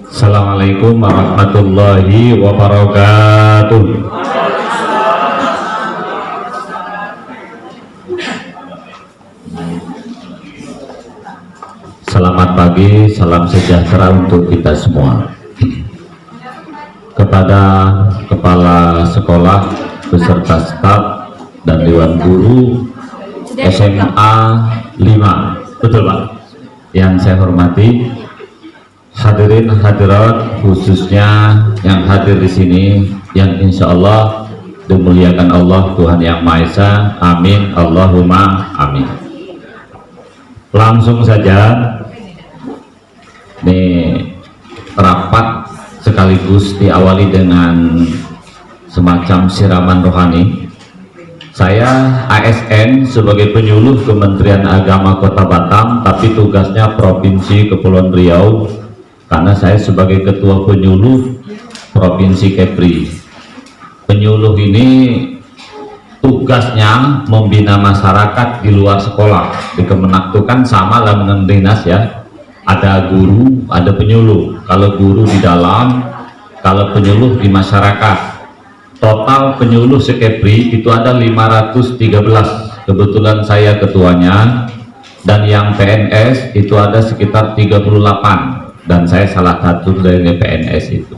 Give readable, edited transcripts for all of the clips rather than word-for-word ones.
Assalamualaikum warahmatullahi wabarakatuh. Selamat pagi, salam sejahtera untuk kita semua. Kepada kepala sekolah beserta staf dan dewan guru SMA 5, betul Pak, yang saya hormati, hadirin hadirat khususnya yang hadir di sini, yang insya Allah dimuliakan Allah Tuhan Yang Maha Esa, amin Allahumma amin. Langsung saja nih, rapat sekaligus diawali dengan semacam siraman rohani. Saya ASN sebagai penyuluh Kementerian Agama Kota Batam, tapi tugasnya Provinsi Kepulauan Riau, karena saya sebagai ketua penyuluh Provinsi Kepri. Penyuluh ini tugasnya membina masyarakat di luar sekolah. Di Kemenak itu kan sama lah dengan dinas ya, ada guru, ada penyuluh. Kalau guru di dalam, kalau penyuluh di masyarakat. Total penyuluh sekepri itu ada 513, kebetulan saya ketuanya, dan yang PNS itu ada sekitar 38, dan saya salah satu dari PNS itu.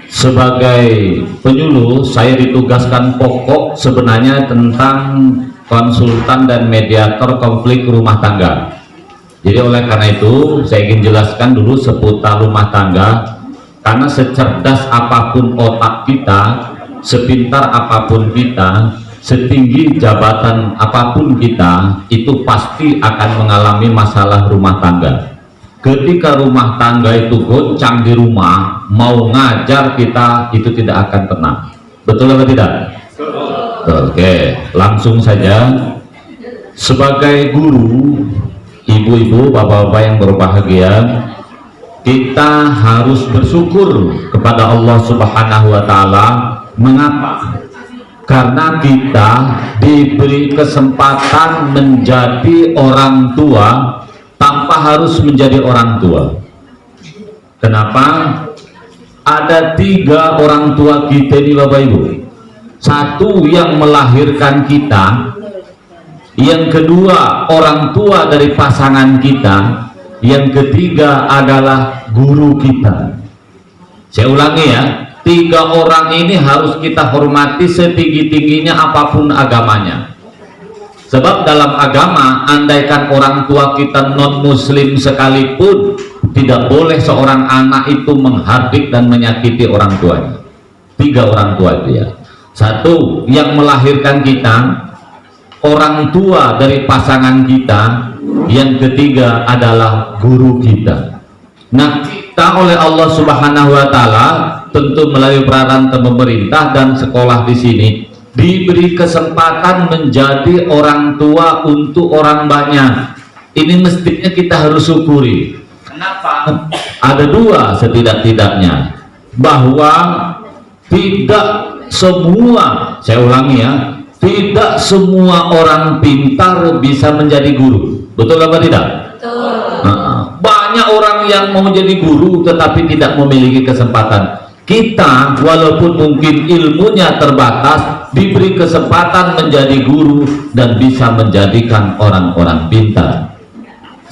Sebagai penyuluh, saya ditugaskan pokok sebenarnya tentang konsultan dan mediator konflik rumah tangga. Jadi oleh karena itu saya ingin jelaskan dulu seputar rumah tangga, karena secerdas apapun otak kita, sepintar apapun kita, setinggi jabatan apapun kita, itu pasti akan mengalami masalah rumah tangga. Ketika rumah tangga itu goncang di rumah, mau ngajar kita itu tidak akan tenang. Betul atau tidak? Oke, langsung saja. Sebagai guru, ibu-ibu, bapak-bapak yang berbahagia, kita harus bersyukur kepada Allah Subhanahu wa Ta'ala. Mengapa? Karena kita diberi kesempatan menjadi orang tua tanpa harus menjadi orang tua. Kenapa? Ada 3 orang tua kita ini Bapak Ibu. Satu yang melahirkan kita, yang kedua orang tua dari pasangan kita, yang ketiga adalah guru kita. Saya ulangi ya, 3 orang ini harus kita hormati setinggi-tingginya apapun agamanya. Sebab dalam agama, andaikan orang tua kita non muslim sekalipun, tidak boleh seorang anak itu menghardik dan menyakiti orang tuanya. 3 orang tua itu ya. Satu yang melahirkan kita, orang tua dari pasangan kita, yang ketiga adalah guru kita. Nah, kita oleh Allah Subhanahu wa Ta'ala tentu melalui peranan pemerintah dan sekolah di sini diberi kesempatan menjadi orang tua untuk orang banyak. Ini mestinya kita harus syukuri. Kenapa? Ada 2 setidak-tidaknya, bahwa tidak semua, saya ulangi ya, tidak semua orang pintar bisa menjadi guru. Betul apa tidak? Betul. Banyak orang yang mau jadi guru tetapi tidak memiliki kesempatan. Kita walaupun mungkin ilmunya terbatas, diberi kesempatan menjadi guru dan bisa menjadikan orang-orang pintar.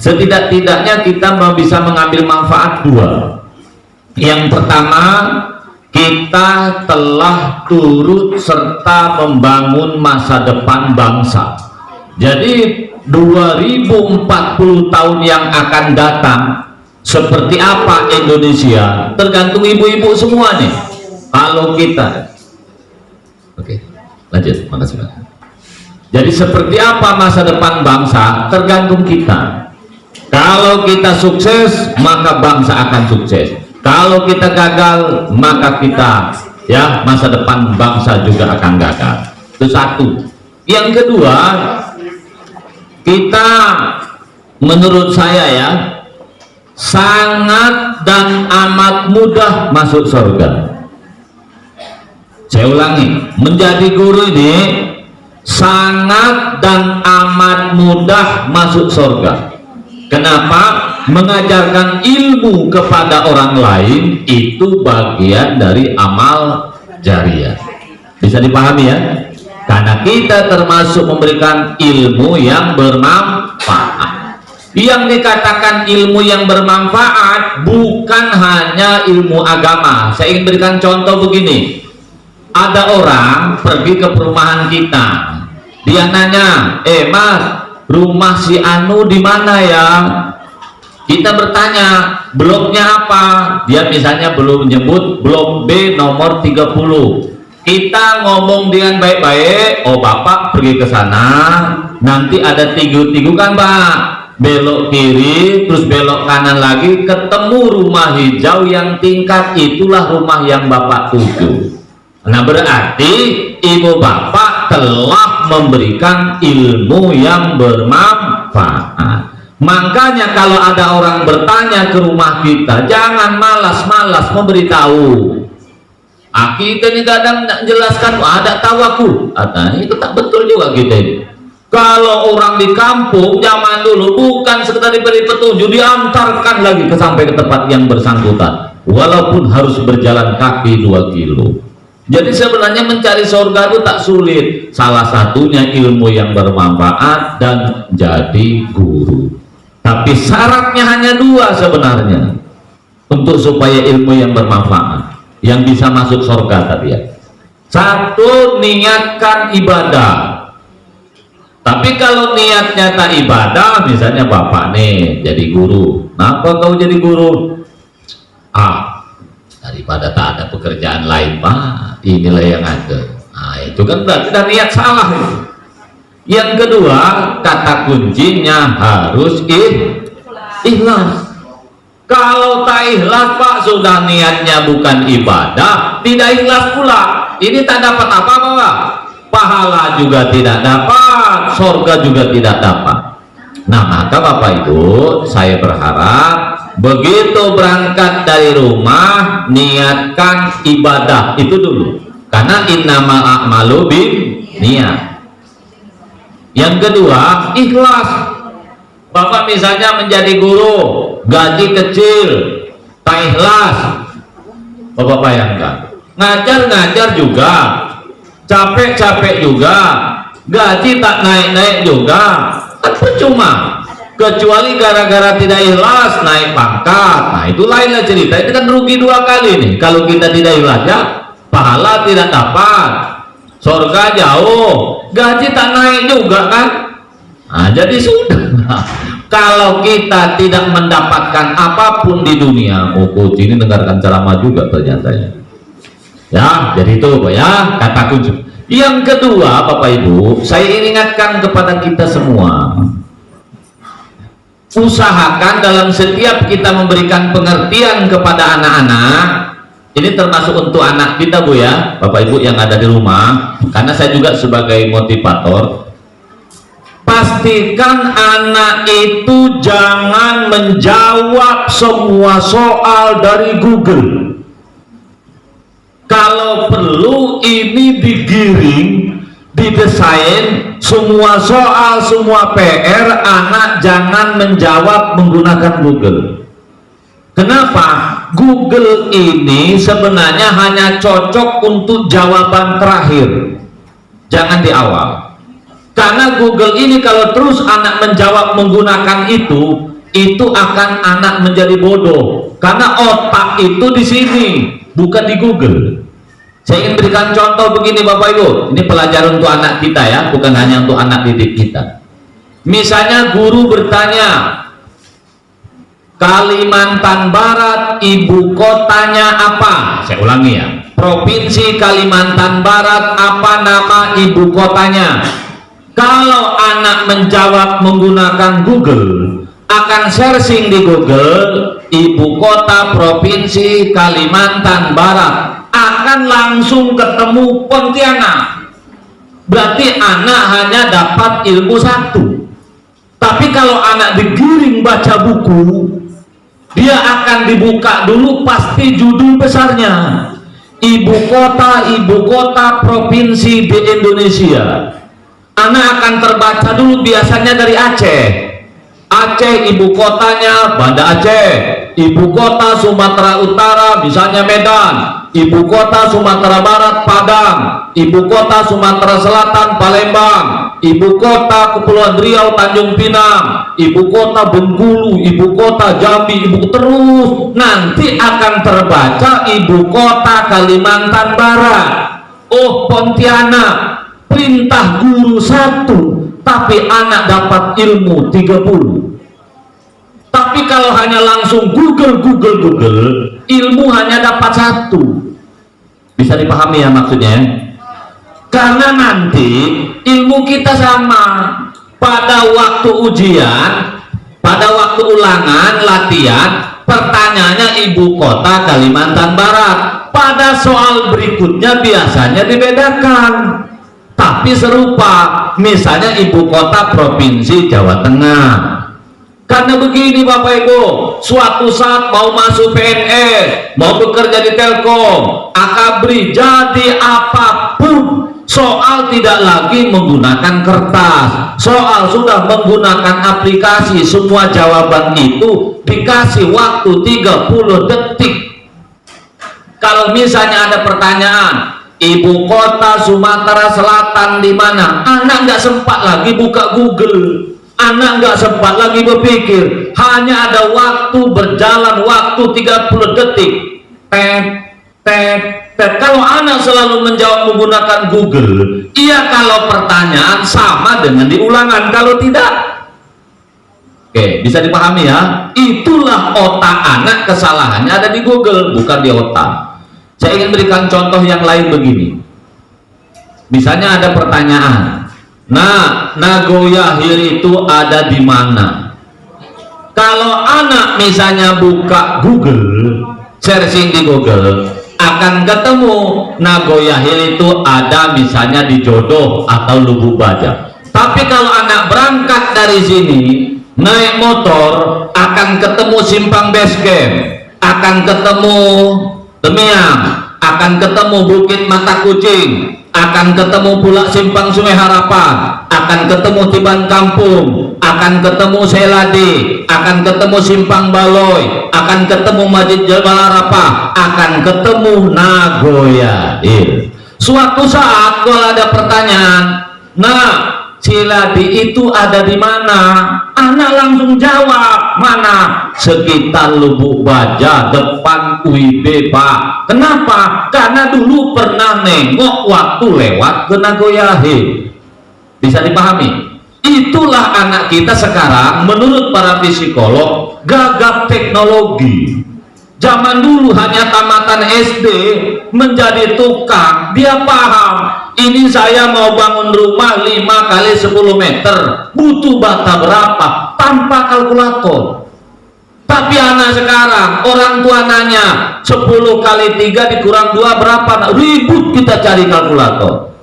Setidak-tidaknya kita bisa mengambil manfaat 2. Yang pertama, kita telah turut serta membangun masa depan bangsa. Jadi 2040 tahun yang akan datang, seperti apa Indonesia tergantung ibu-ibu semua nih. Kalau kita, oke, lanjut, makasih Pak. Jadi seperti apa masa depan bangsa tergantung kita. Kalau kita sukses, maka bangsa akan sukses. Kalau kita gagal, maka kita, ya, masa depan bangsa juga akan gagal. Itu satu. Yang kedua, kita menurut saya ya, sangat dan amat mudah masuk surga. Saya ulangi, menjadi guru ini sangat dan amat mudah masuk surga. Kenapa? mengajarkan ilmu kepada orang lain itu bagian dari amal jariah. Bisa dipahami ya? Karena kita termasuk memberikan ilmu yang bermanfaat. Yang dikatakan ilmu yang bermanfaat bukan hanya ilmu agama. Saya ingin berikan contoh begini. Ada orang pergi ke perumahan kita. Dia nanya, Mas, rumah si Anu di mana ya? Kita bertanya, bloknya apa? Dia misalnya belum menyebut blok B nomor 30. Kita ngomong dengan baik-baik, oh Bapak pergi ke sana, nanti ada tigu-tigu kan Pak, belok kiri, terus belok kanan lagi, ketemu rumah hijau yang tingkat, itulah rumah yang Bapak tuju. Nah berarti ibu bapak telah memberikan ilmu yang bermanfaat. Makanya kalau ada orang bertanya ke rumah kita, jangan malas-malas memberitahu. Kita ini kadang jelaskan, ada tahu aku. Itu tak betul juga kita ini. Kalau orang di kampung zaman dulu bukan sekedar diberi petunjuk, diantarkan lagi sampai ke tempat yang bersangkutan, walaupun harus berjalan kaki 2 kilo. Jadi sebenarnya mencari surga itu tak sulit. Salah satunya ilmu yang bermanfaat dan jadi guru. Tapi syaratnya hanya 2 sebenarnya untuk supaya ilmu yang bermanfaat, yang bisa masuk surga tadi ya. 1, niatkan ibadah. Tapi kalau niatnya tak ibadah, misalnya bapak nih jadi guru, kenapa kau jadi guru? Daripada tak ada pekerjaan lain Pak, inilah yang ada. Itu kan berarti dah niat salah itu. Yang kedua, kata kuncinya harus ikhlas. Kalau tak ikhlas Pak, sudah niatnya bukan ibadah, tidak ikhlas pula, ini tak dapat apa-apa Pak. Pahala juga tidak dapat, surga juga tidak dapat. Nah maka Bapak Ibu, saya berharap begitu berangkat dari rumah, niatkan ibadah itu dulu, karena innamal a'malu binniyat. Yang kedua, ikhlas. Bapak misalnya menjadi guru, gaji kecil, tak ikhlas, Bapak bayangkan, ngajar-ngajar juga, capek-capek juga, gaji tak naik-naik juga, kan percuma. Kecuali gara-gara tidak ikhlas naik pangkat, nah itu lainlah cerita. Itu kan rugi 2 kali nih. Kalau kita tidak ikhlas ya, pahala tidak dapat, surga jauh, gaji tak naik juga kan. Nah jadi sudah. Kalau kita tidak mendapatkan apapun di dunia, coach ini dengarkan ceramah juga ternyata ya. Jadi itu Pak ya, kata kunci. Yang kedua Bapak Ibu, saya ingatkan kepada kita semua, usahakan dalam setiap kita memberikan pengertian kepada anak-anak, ini termasuk untuk anak kita Bu ya, Bapak Ibu yang ada di rumah, karena saya juga sebagai motivator, pastikan anak itu jangan menjawab semua soal dari Google. Kalau perlu ini digiring, didesain, semua soal, semua PR anak jangan menjawab menggunakan Google. Kenapa? Google ini sebenarnya hanya cocok untuk jawaban terakhir, jangan di awal. Karena Google ini kalau terus anak menjawab menggunakan itu akan anak menjadi bodoh. Karena otak itu di sini, bukan di Google. Saya ingin berikan contoh begini Bapak Ibu, ini pelajaran untuk anak kita ya, bukan hanya untuk anak didik kita. Misalnya guru bertanya, Kalimantan Barat ibu kotanya apa? Saya ulangi ya, Provinsi Kalimantan Barat apa nama ibu kotanya? Kalau anak menjawab menggunakan Google, akan searching di Google ibu kota Provinsi Kalimantan Barat, akan langsung ketemu Pontianak. Berarti anak hanya dapat ilmu 1. Tapi kalau anak digiring baca buku, dia akan dibuka dulu pasti judul besarnya, ibu kota provinsi di Indonesia. Anak akan terbaca dulu biasanya dari Aceh Aceh ibu kotanya Banda Aceh, ibu kota Sumatera Utara misalnya Medan, ibu kota Sumatera Barat Padang, ibu kota Sumatera Selatan Palembang, ibu kota Kepulauan Riau Tanjung Pinang, ibu kota Bengkulu, ibu kota Jambi, terus nanti akan terbaca ibu kota Kalimantan Barat. Oh, Pontianak, perintah guru 1 tapi anak dapat ilmu 30. Tapi kalau hanya langsung Google, ilmu hanya dapat 1. Bisa dipahami ya maksudnya? Karena nanti ilmu kita sama. Pada waktu ujian, pada waktu ulangan, latihan, pertanyaannya ibu kota Kalimantan Barat. Pada soal berikutnya biasanya dibedakan, tapi serupa, misalnya ibu kota provinsi Jawa Tengah. Karena begini Bapak Ibu, suatu saat mau masuk PNS, mau bekerja di Telkom, Akabri, jadi apapun, soal tidak lagi menggunakan kertas, soal sudah menggunakan aplikasi, semua jawaban itu dikasih waktu 30 detik. Kalau misalnya ada pertanyaan, ibu kota Sumatera Selatan di mana? Anak nggak sempat lagi buka Google, anak nggak sempat lagi berpikir, hanya ada waktu berjalan waktu 30 detik. Kalau anak selalu menjawab menggunakan Google, iya kalau pertanyaan sama dengan di ulangan, kalau tidak. Oke, bisa dipahami ya? Itulah otak anak, kesalahannya ada di Google, bukan di otak. Saya ingin berikan contoh yang lain begini. Misalnya ada pertanyaan, nah, Nagoya Hill itu ada di mana? Kalau anak misalnya buka Google, searching di Google, akan ketemu Nagoya Hill itu ada misalnya di Jodoh atau Lubuk Baja. Tapi kalau anak berangkat dari sini, naik motor, akan ketemu Simpang Base Camp, akan ketemu Temiang, akan ketemu Bukit Mata Kucing, akan ketemu pula Simpang Sungai Harapan, akan ketemu Tiban Kampung, akan ketemu Seladi, akan ketemu Simpang Baloy, akan ketemu Masjid Jabal Arafah, akan ketemu Nagoya Hill. Suatu saat kalau ada pertanyaan, nah, Ciladi itu ada di mana? Anak langsung jawab, mana? Sekitar Lubuk Baja, depan UIB Pak. Kenapa? Karena dulu pernah nengok waktu lewat ke Nagoya Hill. Bisa dipahami? Itulah anak kita sekarang menurut para psikolog gagap teknologi. Zaman dulu hanya tamatan SD menjadi tukang, dia paham ini saya mau bangun rumah 5 kali 10 meter butuh bata berapa tanpa kalkulator. Tapi anak sekarang orang tua nanya 10 kali 3 dikurang 2 berapa, ribut kita cari kalkulator.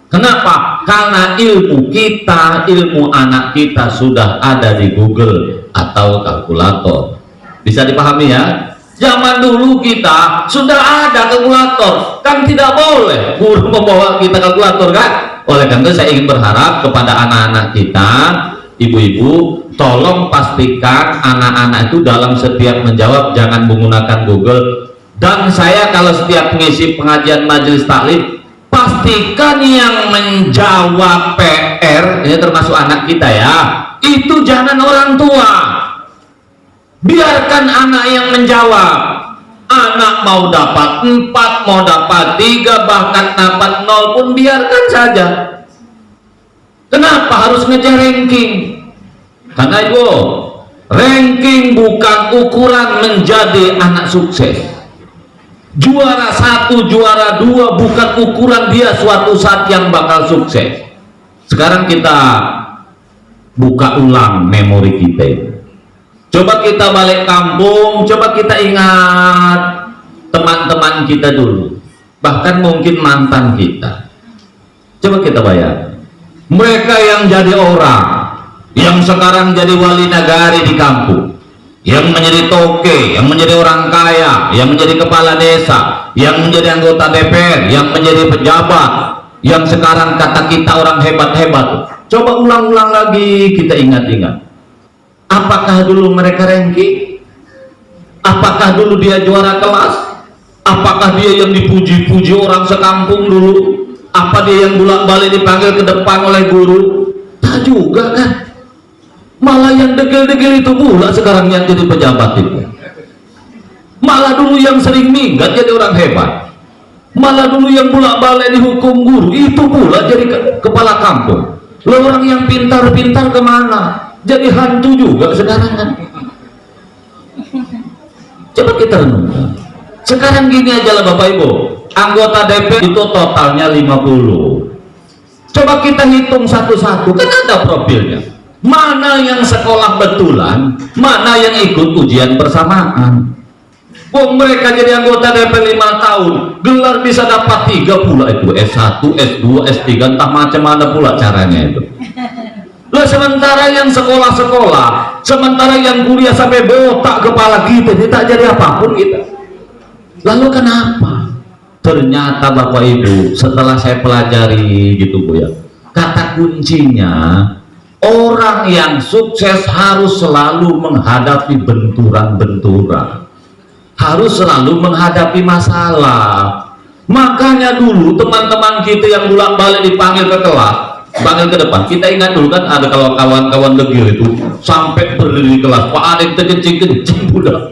Kenapa? Karena ilmu kita, ilmu anak kita sudah ada di Google atau kalkulator. Bisa dipahami ya? Zaman dulu kita sudah ada kalkulator, kan tidak boleh guru membawa kita kalkulator kan? Oleh karena itu saya ingin berharap kepada anak-anak kita, ibu-ibu, tolong pastikan anak-anak itu dalam setiap menjawab jangan menggunakan Google. Dan saya kalau setiap mengisi pengajian majelis taklim, pastikan yang menjawab PR, ini termasuk anak kita ya, itu jangan orang tua. Biarkan anak yang menjawab. Anak mau dapat 4, mau dapat 3, bahkan dapat 0 pun biarkan saja. Kenapa harus ngejar ranking? Karena itu ranking bukan ukuran menjadi anak sukses. Juara 1, juara 2 bukan ukuran dia suatu saat yang bakal sukses. Sekarang kita buka ulang memori kita itu. Coba kita balik kampung, coba kita ingat teman-teman kita dulu, bahkan mungkin mantan kita. Coba kita bayar, mereka yang jadi orang, yang sekarang jadi wali negara di kampung, yang menjadi toke, yang menjadi orang kaya, yang menjadi kepala desa, yang menjadi anggota DPR, yang menjadi pejabat, yang sekarang kata kita orang hebat-hebat. Coba ulang-ulang lagi, kita ingat-ingat. Apakah dulu mereka ranking? Apakah dulu dia juara kelas? Apakah dia yang dipuji-puji orang sekampung dulu? Apa dia yang bolak-balik dipanggil ke depan oleh guru? Tak juga kan. Malah yang degil-degil itu pula sekarang yang jadi pejabat itu. Malah dulu yang sering minggat jadi orang hebat. Malah dulu yang bolak-balik dihukum guru itu pula jadi kepala kampung. Lalu orang yang pintar-pintar kemana? Jadi hantu juga sekarang kan. Coba kita renungkan. Sekarang gini aja lah Bapak Ibu, anggota DPR itu totalnya 50. Coba kita hitung satu-satu, kan ada profilnya. Mana yang sekolah betulan, mana yang ikut ujian bersamaan. Oh, mereka jadi anggota DPR 5 tahun, gelar bisa dapat 3 pula itu, S1, S2, S3, entah macam mana pula caranya itu. Lah sementara yang sekolah-sekolah, sementara yang kuliah sampai botak kepala kita, tak jadi apapun kita. Lalu kenapa? Ternyata Bapak Ibu, setelah saya pelajari gitu Bu ya, kata kuncinya orang yang sukses harus selalu menghadapi benturan-benturan, harus selalu menghadapi masalah. Makanya dulu teman-teman kita yang bolak-balik dipanggil ke kelas, panggil ke depan, kita ingat dulu kan ada kalau kawan-kawan degil itu sampai berdiri di kelas, Pak Adek terkencing-kencing budak,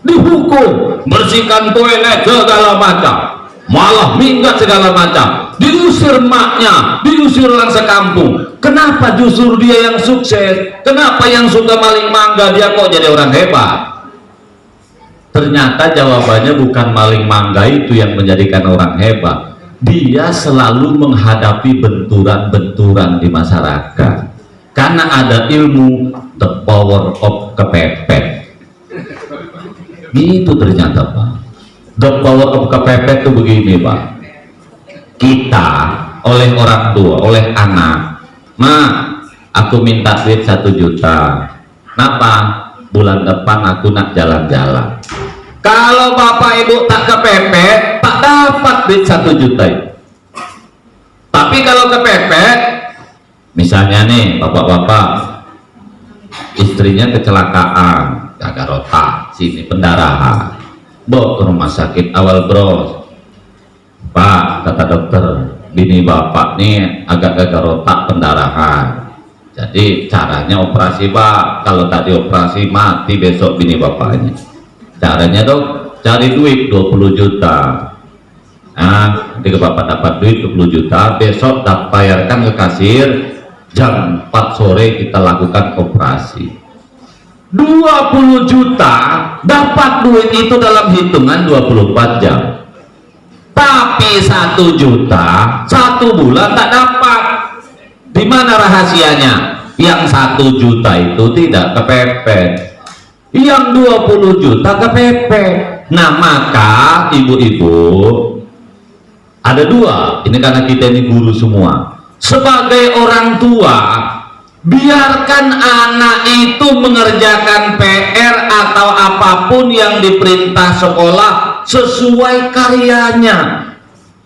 dihukum, bersihkan toilet segala macam, malah minggat segala macam, diusir maknya, diusir orang sekampung. Kenapa justru dia yang sukses? Kenapa yang suka maling mangga dia kok jadi orang hebat? Ternyata jawabannya bukan maling mangga itu yang menjadikan orang hebat. Dia selalu menghadapi benturan-benturan di masyarakat karena ada ilmu the power of kepepet. Gitu ternyata Pak. The power of kepepet itu begini Pak, kita oleh orang tua, oleh anak, aku minta duit 1 juta, kenapa? Bulan depan aku nak jalan-jalan. Kalau Bapak Ibu tak kepepet, tak dapat duit 1 juta itu. Tapi kalau kepepet, misalnya nih Bapak-bapak, istrinya kecelakaan, gagal otak, sini pendarahan, bawa ke rumah sakit awal bros. Pak, kata dokter, bini Bapak nih agak gagal otak, pendarahan. Jadi caranya operasi Pak, kalau tak dioperasi mati besok bini Bapaknya. Caranya dok, cari duit 20 juta. Nah, ketika Bapak dapat duit 20 juta, besok tak bayarkan ke kasir, jam 4 sore kita lakukan operasi. 20 juta dapat duit itu dalam hitungan 24 jam. Tapi 1 juta 1 bulan tak dapat. Di mana rahasianya? Yang 1 juta itu tidak kepepet, yang 20 juta kepepet. Nah maka ibu-ibu ada 2, ini karena kita ini guru semua, sebagai orang tua biarkan anak itu mengerjakan PR atau apapun yang diperintah sekolah sesuai karyanya.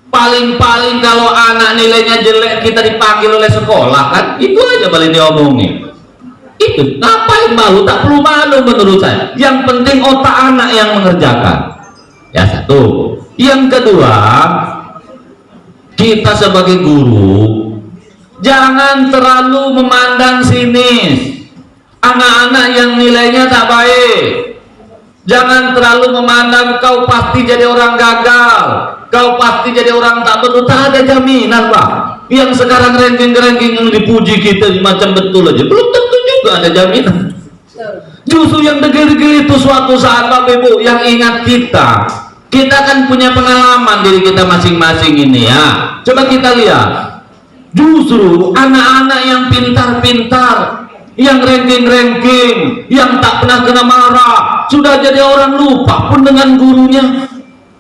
Paling-paling kalau anak nilainya jelek kita dipanggil oleh sekolah kan, itu aja paling diomongin. Itu ngapain malu? Tak perlu malu menurut saya. Yang penting otak anak yang mengerjakan. Ya satu. Yang kedua, kita sebagai guru jangan terlalu memandang sinis anak-anak yang nilainya tak baik. Jangan terlalu memandang kau pasti jadi orang gagal, kau pasti jadi orang tak betul. Tak ada jaminan Pak. Yang sekarang ranking-ranking yang dipuji kita macam betul aja, belum tentu juga ada jaminan. Justru yang degil-degil itu suatu saat Bapak Ibu yang ingat kita kan punya pengalaman diri kita masing-masing ini ya. Coba kita lihat, justru anak-anak yang pintar-pintar, yang ranking-ranking, yang tak pernah kena marah, sudah jadi orang lupa pun dengan gurunya.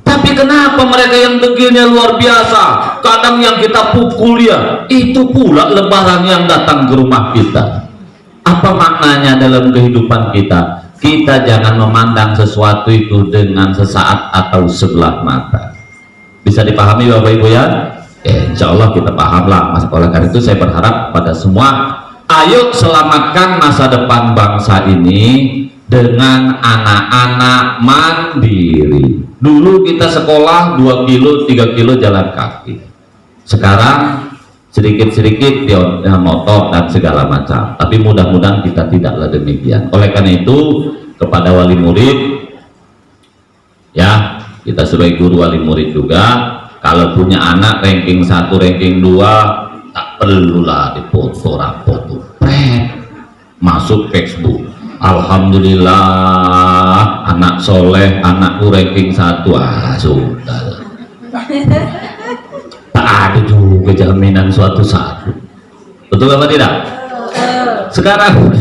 Tapi kenapa mereka yang degilnya luar biasa, kadang yang kita pukul dia, itu pula lebaran yang datang ke rumah kita. Apa maknanya dalam kehidupan kita? Kita jangan memandang sesuatu itu dengan sesaat atau sebelah mata. Bisa dipahami Bapak Ibu ya? Insya Allah kita paham lah. Oleh karena itu saya berharap pada semua Ayo selamatkan masa depan bangsa ini dengan anak-anak mandiri. Dulu kita sekolah 2 kilo 3 kilo jalan kaki, sekarang sedikit-sedikit dia motor dan segala macam. Tapi mudah-mudahan kita tidaklah demikian. Oleh karena itu kepada wali murid, ya kita sebagai guru wali murid juga, kalau punya anak ranking 1 ranking 2 tak perlulah dipoto rapot masuk Facebook, alhamdulillah anak soleh, anakku ranking 1, sudah tak ada juga jaminan suatu saat. Betul apa tidak? Sekarang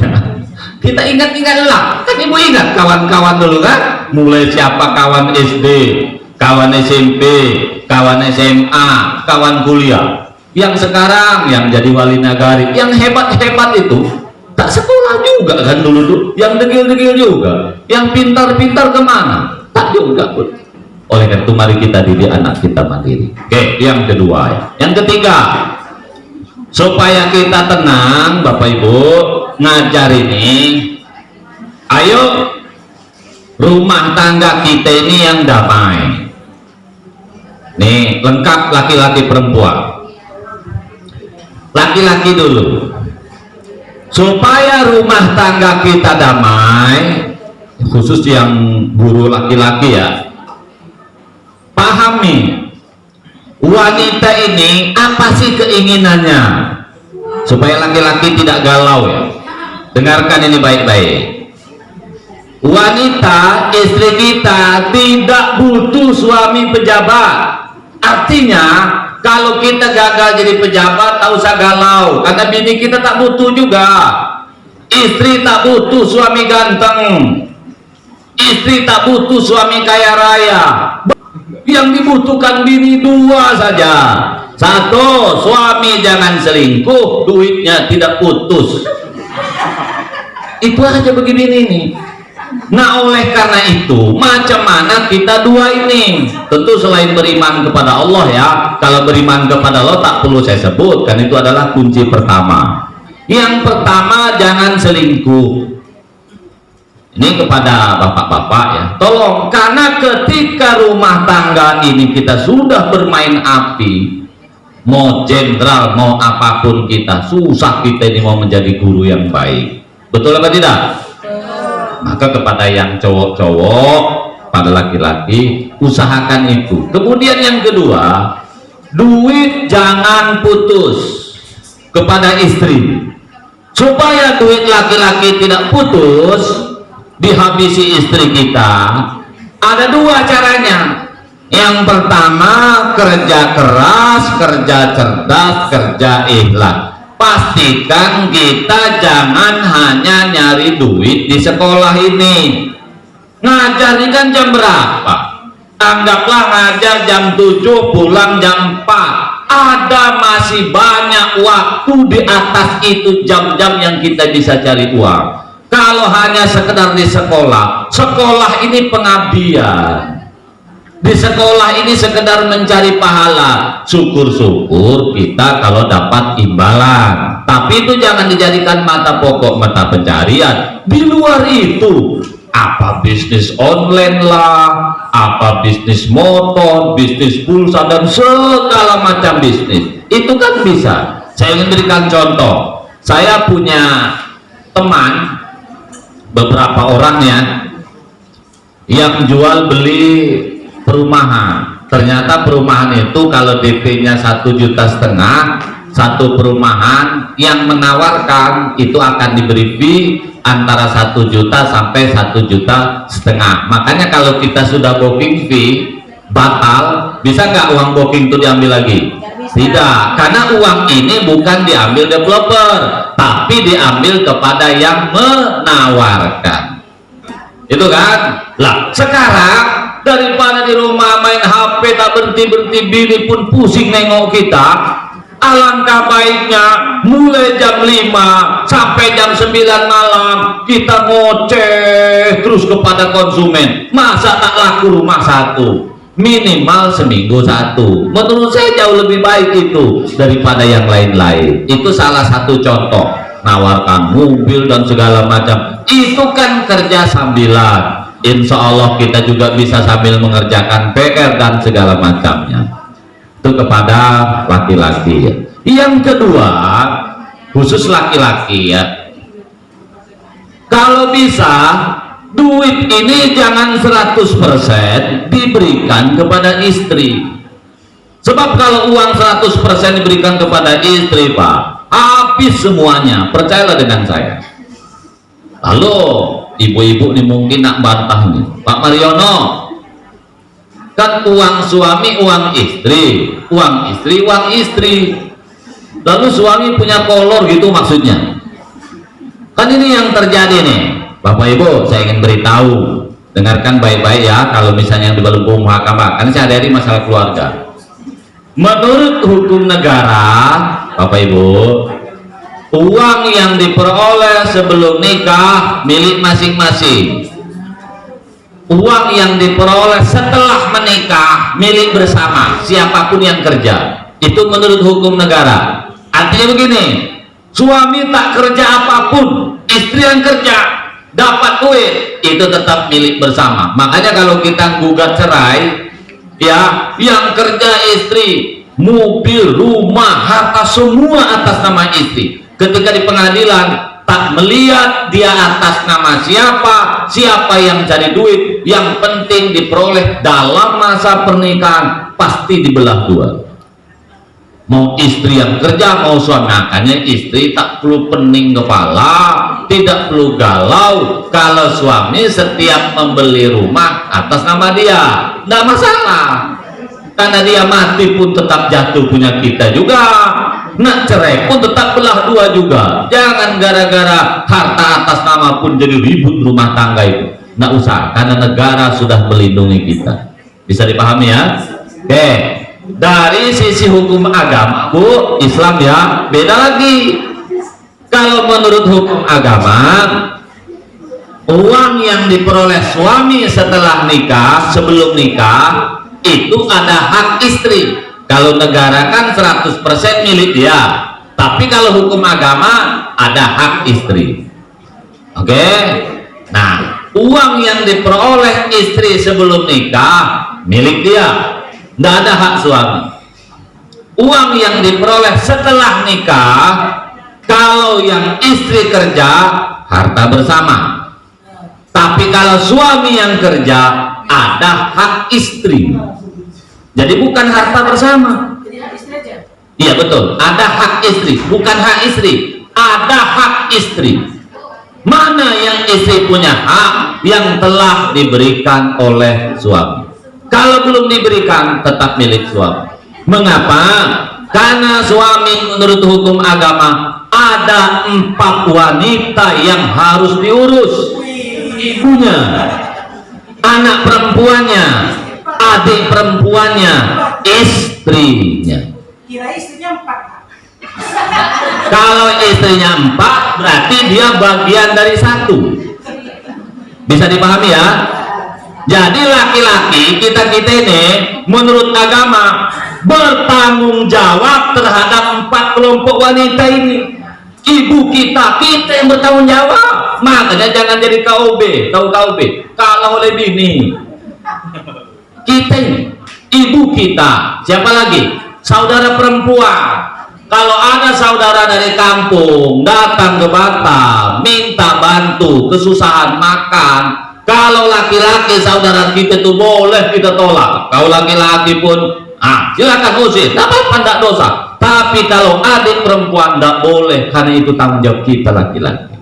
kita ingat-ingatlah, kan ibu ingat kawan-kawan dulu kan, mulai siapa kawan SD, kawan SMP, kawan SMA, kawan kuliah, yang sekarang yang jadi wali nagari, yang hebat-hebat itu tak sekolah juga kan dulu tuh, yang degil-degil juga, yang pintar-pintar kemana, tak juga pun. Oleh karena itu mari kita didik anak kita mandiri. Oke, yang kedua ya. Yang ketiga, supaya kita tenang Bapak Ibu ngajar ini, ayo rumah tangga kita ini yang damai. Nih lengkap laki-laki perempuan. Laki-laki dulu, supaya rumah tangga kita damai, khusus yang guru laki-laki ya, pahami wanita ini apa sih keinginannya, supaya laki-laki tidak galau ya. Dengarkan ini baik-baik. Wanita, istri kita tidak butuh suami pejabat. Artinya kalau kita gagal jadi pejabat, tak usah galau, karena bini kita tak butuh juga. Istri tak butuh suami ganteng, istri tak butuh suami kaya raya. Yang dibutuhkan bini 2 saja. 1, suami jangan selingkuh, duitnya tidak putus. Itu aja begini ini. Nah oleh karena itu macam mana kita 2 ini? Tentu selain beriman kepada Allah ya. Kalau beriman kepada Allah tak perlu saya sebut, kan itu adalah kunci pertama. Yang pertama, jangan selingkuh. Ini kepada bapak-bapak ya, tolong, karena ketika rumah tangga ini kita sudah bermain api, mau jenderal mau apapun kita, susah kita ini mau menjadi guru yang baik. Betul apa tidak? Maka kepada yang cowok-cowok, pada laki-laki, usahakan itu. Kemudian yang kedua, duit jangan putus kepada istri. Supaya duit laki-laki tidak putus, dihabisi istri kita, ada 2 caranya. Yang pertama, kerja keras, kerja cerdas, kerja ikhlas. Pastikan kita jangan hanya nyari duit di sekolah ini. Ngajar ini kan jam berapa? Anggaplah ngajar jam 7, pulang jam 4. Ada masih banyak waktu di atas itu jam-jam yang kita bisa cari uang. Kalau hanya sekedar di sekolah, sekolah ini pengabdian. Di sekolah ini sekedar mencari pahala. Syukur-syukur kita kalau dapat imbalan. Tapi itu jangan dijadikan mata pokok, mata pencarian. Di luar itu, apa bisnis online lah, apa bisnis motor, bisnis pulsa, dan segala macam bisnis. Itu kan bisa. Saya ingin berikan contoh. Saya punya teman, beberapa orang ya, yang jual beli perumahan. Ternyata perumahan itu kalau DP-nya 1,5 juta, satu perumahan yang menawarkan itu akan diberi fee antara 1 juta sampai 1,5 juta. Makanya kalau kita sudah booking fee batal, bisa nggak uang booking itu diambil lagi? Tidak, karena uang ini bukan diambil developer, tapi diambil kepada yang menawarkan. Itu kan? Lah sekarang daripada di rumah main HP tak berhenti-berhenti, bini pun pusing nengok kita, alangkah baiknya mulai jam 5 sampai jam 9 malam kita ngoceh terus kepada konsumen. Masa tak laku rumah 1? Minimal seminggu 1. Menurut saya jauh lebih baik itu daripada yang lain-lain. Itu salah satu contoh. nawarkan mobil dan segala macam, itu kan kerja sambilan. Insya Allah kita juga bisa sambil mengerjakan PR dan segala macamnya. Itu kepada laki-laki. Yang kedua, khusus laki-laki ya, kalau bisa duit ini jangan 100% diberikan kepada istri. Sebab kalau uang 100% diberikan kepada istri, Pak, habis semuanya, percayalah dengan saya. Lalu ibu-ibu nih mungkin nak bantah nih, Pak Mariono, kan uang suami uang istri, uang istri uang istri, lalu suami punya kolor gitu maksudnya. Kan ini yang terjadi nih, Bapak Ibu, saya ingin beritahu, dengarkan baik-baik ya, kalau misalnya yang di Balungkung Mahkamah, kan saya dari masalah keluarga. Menurut hukum negara, Bapak Ibu, uang yang diperoleh sebelum nikah milik masing-masing. Uang yang diperoleh setelah menikah milik bersama, siapapun yang kerja. Itu menurut hukum negara. Artinya begini, suami tak kerja apapun, istri yang kerja, dapat duit, itu tetap milik bersama. Makanya kalau kita gugat cerai, ya, yang kerja istri, mobil, rumah, harta semua atas nama istri. Ketika di pengadilan tak melihat dia atas nama siapa, siapa yang cari duit, yang penting diperoleh dalam masa pernikahan, pasti dibelah dua. Mau istri yang kerja, mau suami. Makanya istri tak perlu pening kepala, tidak perlu galau kalau suami setiap membeli rumah atas nama dia, nggak masalah, karena dia mati pun tetap jatuh punya kita juga, nak cerai pun tetap belah dua juga. Jangan gara-gara harta atas nama pun jadi ribut rumah tangga itu, nggak usah, karena negara sudah melindungi kita. Bisa dipahami ya? Oke, dari sisi hukum agama, Bu, Islam ya beda lagi. Kalau menurut hukum agama, uang yang diperoleh suami setelah nikah, sebelum nikah, itu ada hak istri. Kalau negara kan 100% milik dia, tapi kalau hukum agama ada hak istri. Oke? Nah, uang yang diperoleh istri sebelum nikah milik dia, tidak ada hak suami. Uang yang diperoleh setelah nikah, kalau yang istri kerja, harta bersama. Tapi kalau suami yang kerja, ada hak istri. Jadi bukan harta bersama. Iya betul, ada hak istri, bukan hak istri, ada hak istri. Mana yang istri punya hak yang telah diberikan oleh suami? Kalau belum diberikan, tetap milik suami. Mengapa? Karena suami menurut hukum agama ada 4 wanita yang harus diurus. Ibunya, anak perempuannya, adik perempuannya, istrinya. Kira istrinya 4. Kalau istrinya 4, berarti dia bagian dari 1. Bisa dipahami ya? Jadi laki-laki kita ini menurut agama bertanggung jawab terhadap 4 kelompok wanita ini. Ibu kita yang bertanggung jawab. Makanya jangan jadi KOB, tahu KOB, kalah oleh bini. Kita ini, ibu kita, siapa lagi? Saudara perempuan. Kalau ada saudara dari kampung datang ke Batam, minta bantu, kesusahan makan, kalau laki-laki saudara kita itu boleh kita tolak. Kalau laki-laki pun, silakan usir, tak apa-apa, tidak dosa. Tapi kalau adik perempuan tidak boleh, karena itu tanggung jawab kita laki-laki.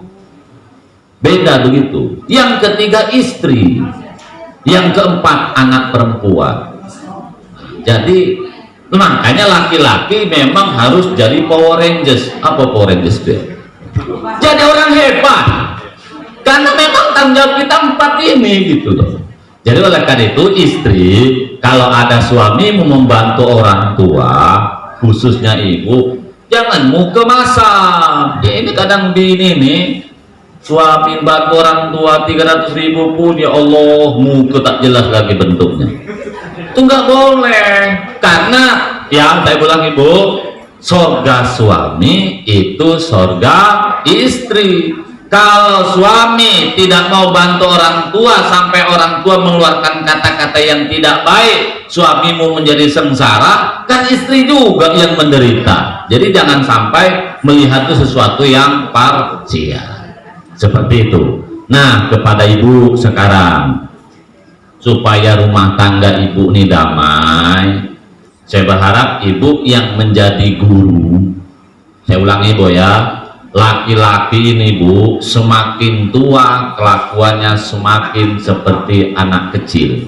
Beda begitu. Yang ketiga istri, yang keempat anak perempuan. Jadi makanya laki-laki memang harus jadi Power Rangers. Apa Power Rangers dia? Jadi orang hebat, karena memang tanggung jawab kita 4 ini gitu loh. Jadi oleh karena itu istri, kalau ada suami mau membantu orang tua, khususnya ibu, jangan mau ke masak. Ya, ini kadang bini nih, suami bantu orang tua 300.000 pun ya Allah muka tak jelas lagi bentuknya. Itu nggak boleh, karena ya saya bilang ibu, Sorga suami itu sorga istri. Kalau suami tidak mau bantu orang tua sampai orang tua mengeluarkan kata-kata yang tidak baik, suamimu menjadi sengsara, kan istri juga yang menderita. Jadi jangan sampai melihat itu sesuatu yang parsial seperti itu. Nah, kepada ibu sekarang, supaya rumah tangga ibu ini damai, saya berharap ibu yang menjadi guru, saya ulangi Bu ya, laki-laki ini Bu semakin tua kelakuannya semakin seperti anak kecil.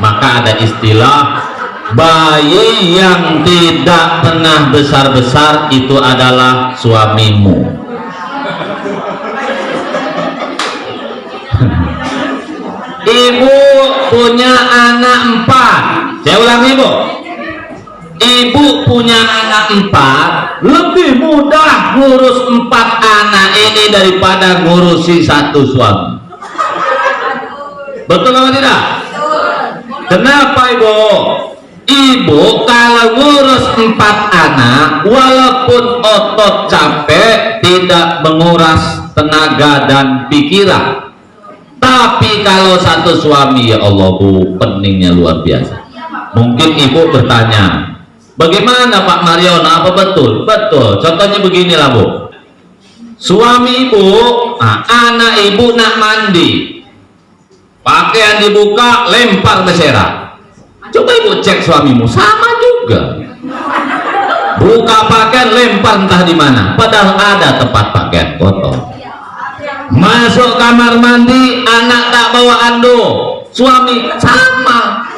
Maka ada istilah bayi yang tidak pernah besar-besar itu adalah suamimu. Ibu punya anak 4. Saya ulangi Bu, ibu punya anak 4, lebih mudah ngurus 4 anak ini daripada ngurusi 1 suami. Betul atau tidak? Kenapa Ibu? Ibu kalau ngurus 4 anak, walaupun otot capek, tidak menguras tenaga dan pikiran. Tapi kalau 1 suami, ya Allah Bu, peningnya luar biasa. Mungkin ibu bertanya, bagaimana Pak Mariono, apa betul? Betul. Contohnya beginilah Bu, suami ibu, anak ibu nak mandi, pakaian dibuka, lempar berserakan. Coba ibu cek suamimu, sama juga. Buka pakaian, lempar entah di mana, padahal ada tempat pakaian kotor. Masuk kamar mandi, anak tak bawa anduk, suami sama.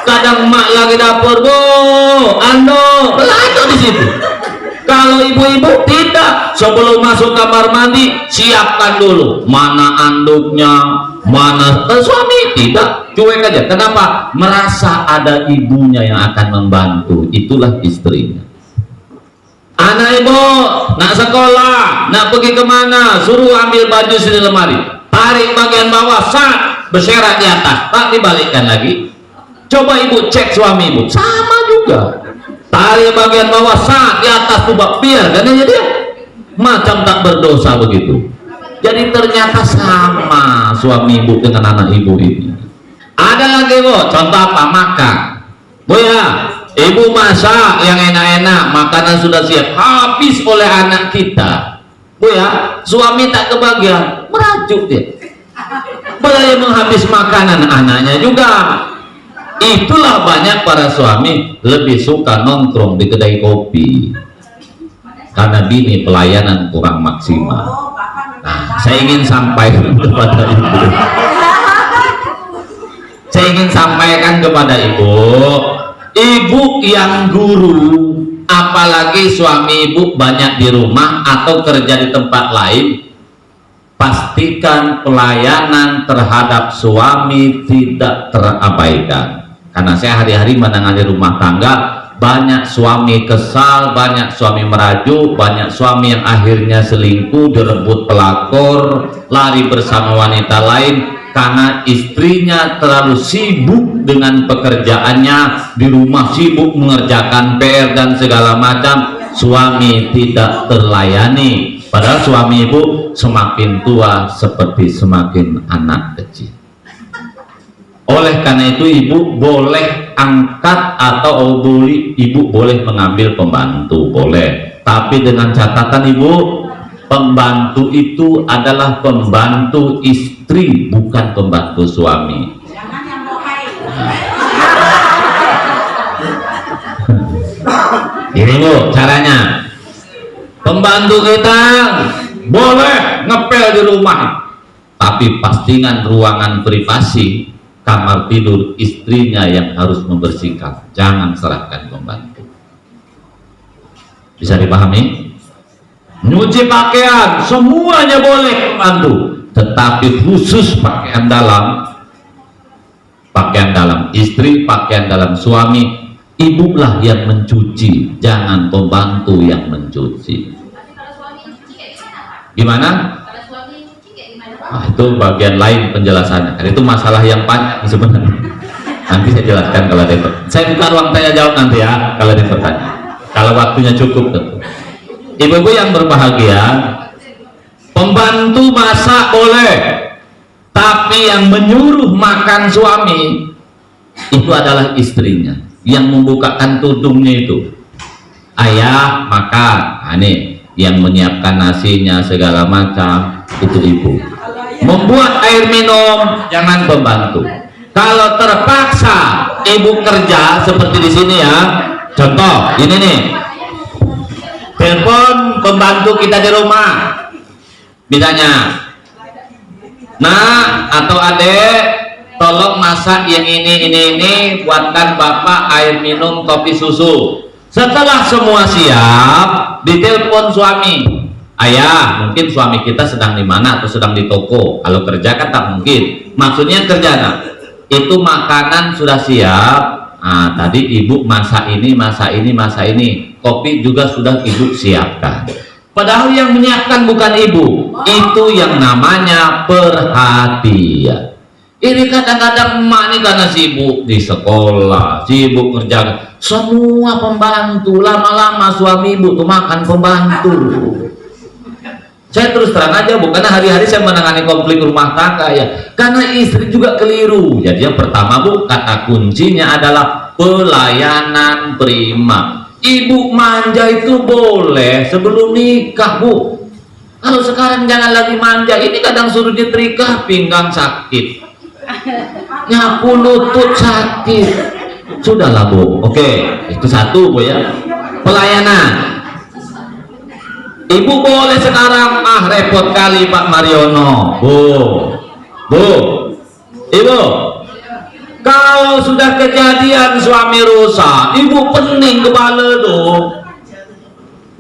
Kadang mak lagi dapur, Bu, anduk, belajar di situ. Kalau ibu-ibu tidak, sebelum masuk kamar mandi siapkan dulu mana anduknya, mana suami tidak, cuek aja. Kenapa? Merasa ada ibunya yang akan membantu. Itulah istrinya. Anak ibu nak sekolah, nak pergi kemana, suruh ambil baju sini lemari, tarik bagian bawah, sat, berserak di atas, tak dibalikkan lagi. Coba ibu cek suami ibu, sama juga. Tarik bagian bawah, sat, di atas tuh biarkan aja dia, macam tak berdosa begitu. Jadi ternyata sama suami ibu dengan anak ibu ini. Ada lagi Bu, contoh apa? Makan Bu ya, ibu masak yang enak-enak, makanan sudah siap, habis oleh anak kita Bu ya, suami tak kebagian, merajuk dia, boleh menghabis makanan anaknya juga. Itulah banyak para suami lebih suka nongkrong di kedai kopi karena bini pelayanan kurang maksimal. Nah, saya ingin sampaikan kepada ibu, saya ingin sampaikan kepada ibu, ibu yang guru, apalagi suami ibu banyak di rumah atau kerja di tempat lain, pastikan pelayanan terhadap suami tidak terabaikan. Karena saya hari-hari menangani rumah tangga, banyak suami kesal, banyak suami merajuk, banyak suami yang akhirnya selingkuh, direbut pelakor, lari bersama wanita lain karena istrinya terlalu sibuk dengan pekerjaannya di rumah, sibuk mengerjakan PR dan segala macam. Suami tidak terlayani, padahal suami ibu semakin tua seperti semakin anak kecil. Oleh karena itu ibu boleh angkat atau ibu boleh mengambil pembantu, boleh, tapi dengan catatan ibu, pembantu itu adalah pembantu istri, bukan pembantu suami. Jangan yang bohai. Ini Bu caranya, pembantu kita boleh ngepel di rumah, tapi pastikan ruangan privasi, kamar tidur istrinya yang harus membersihkan, jangan serahkan pembantu. Bisa dipahami? Nyuci pakaian semuanya boleh pembantu, tetapi khusus pakaian dalam istri, pakaian dalam suami, ibulah yang mencuci, jangan pembantu yang mencuci. Gimana? Nah, itu bagian lain penjelasannya. Itu masalah yang panjang sebenarnya. Nanti saya jelaskan kalau ada yang bertanya. Saya buka ruang tanya jawab nanti ya kalau ada yang bertanya. kalau waktunya cukup tentu. Ibu-ibu yang berbahagia, pembantu masak boleh, tapi yang menyuruh makan suami itu adalah istrinya, yang membukakan tudungnya itu. Ayah makan, nah, nih yang menyiapkan nasinya segala macam itu ibu. Membuat air minum jangan pembantu. Kalau terpaksa ibu kerja seperti di sini ya, contoh ini nih, telepon pembantu kita di rumah, misalnya, nah atau adek, tolong masak yang ini, buatkan bapak air minum kopi susu. Setelah semua siap, ditelepon suami, ayah, mungkin suami kita sedang di mana atau sedang di toko. Kalau kerja kan tak mungkin. Maksudnya kerja, nah, itu makanan sudah siap. Nah, tadi ibu masak ini, kopi juga sudah ibu siapkan. Padahal yang menyiapkan bukan ibu, itu yang namanya perhatian. Ini kadang-kadang emak ini karena sibuk di sekolah, sibuk kerja, semua pembantu, lama-lama suami ibu tuh makan pembantu. Saya terus terang aja, bukan hari-hari saya menangani konflik rumah tangga ya, karena istri juga keliru. Jadi yang pertama bu, kata kuncinya adalah pelayanan prima. Ibu manja itu boleh sebelum nikah bu. Kalau sekarang jangan lagi manja, ini kadang suruh nyetrika pinggang sakit, nyapu lutut sakit, sudahlah bu. Oke, itu satu bu ya, pelayanan. Ibu boleh sekarang, repot kali Pak Mariono, bu, ibu, kalau sudah kejadian suami rusak, ibu pening kepala tuh.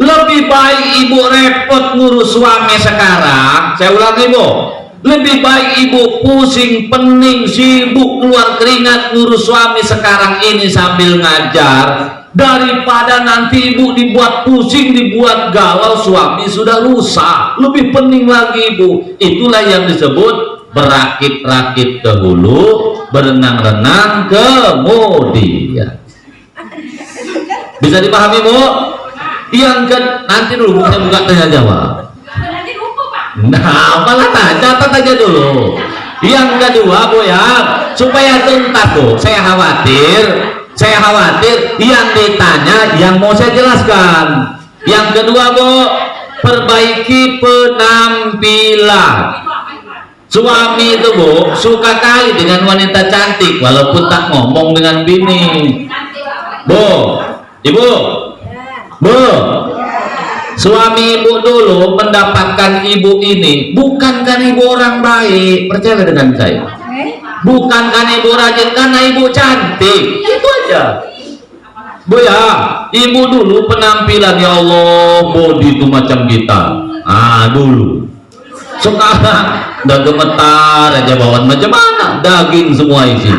Lebih baik ibu repot ngurus suami sekarang, saya ulang ibu, lebih baik ibu pusing, pening, sibuk, keluar keringat ngurus suami sekarang ini sambil ngajar, daripada nanti ibu dibuat pusing, dibuat galau, suami sudah rusak. Lebih pening lagi ibu. Itulah yang disebut berakit-rakit ke hulu, berenang-renang kemudian. Bisa dipahami bu? Yang nanti dulu saya buka tanya jawab. Nah, malah catat aja dulu. Yang kedua bu ya, supaya tuntas bu, saya khawatir yang ditanya yang mau saya jelaskan. Yang kedua bu, perbaiki penampilan. Suami itu bu suka kali dengan wanita cantik walaupun tak ngomong dengan bini. Bu, ibu, bu, suami ibu dulu mendapatkan ibu ini bukan karena ibu orang baik, percaya dengan saya, bukan karena ibu rajin, karena ibu cantik, itu aja bu ya. Ibu dulu penampilan ya Allah, body itu macam kita dulu. Sekarang udah gemetar aja bawaan, macam mana daging semua isi.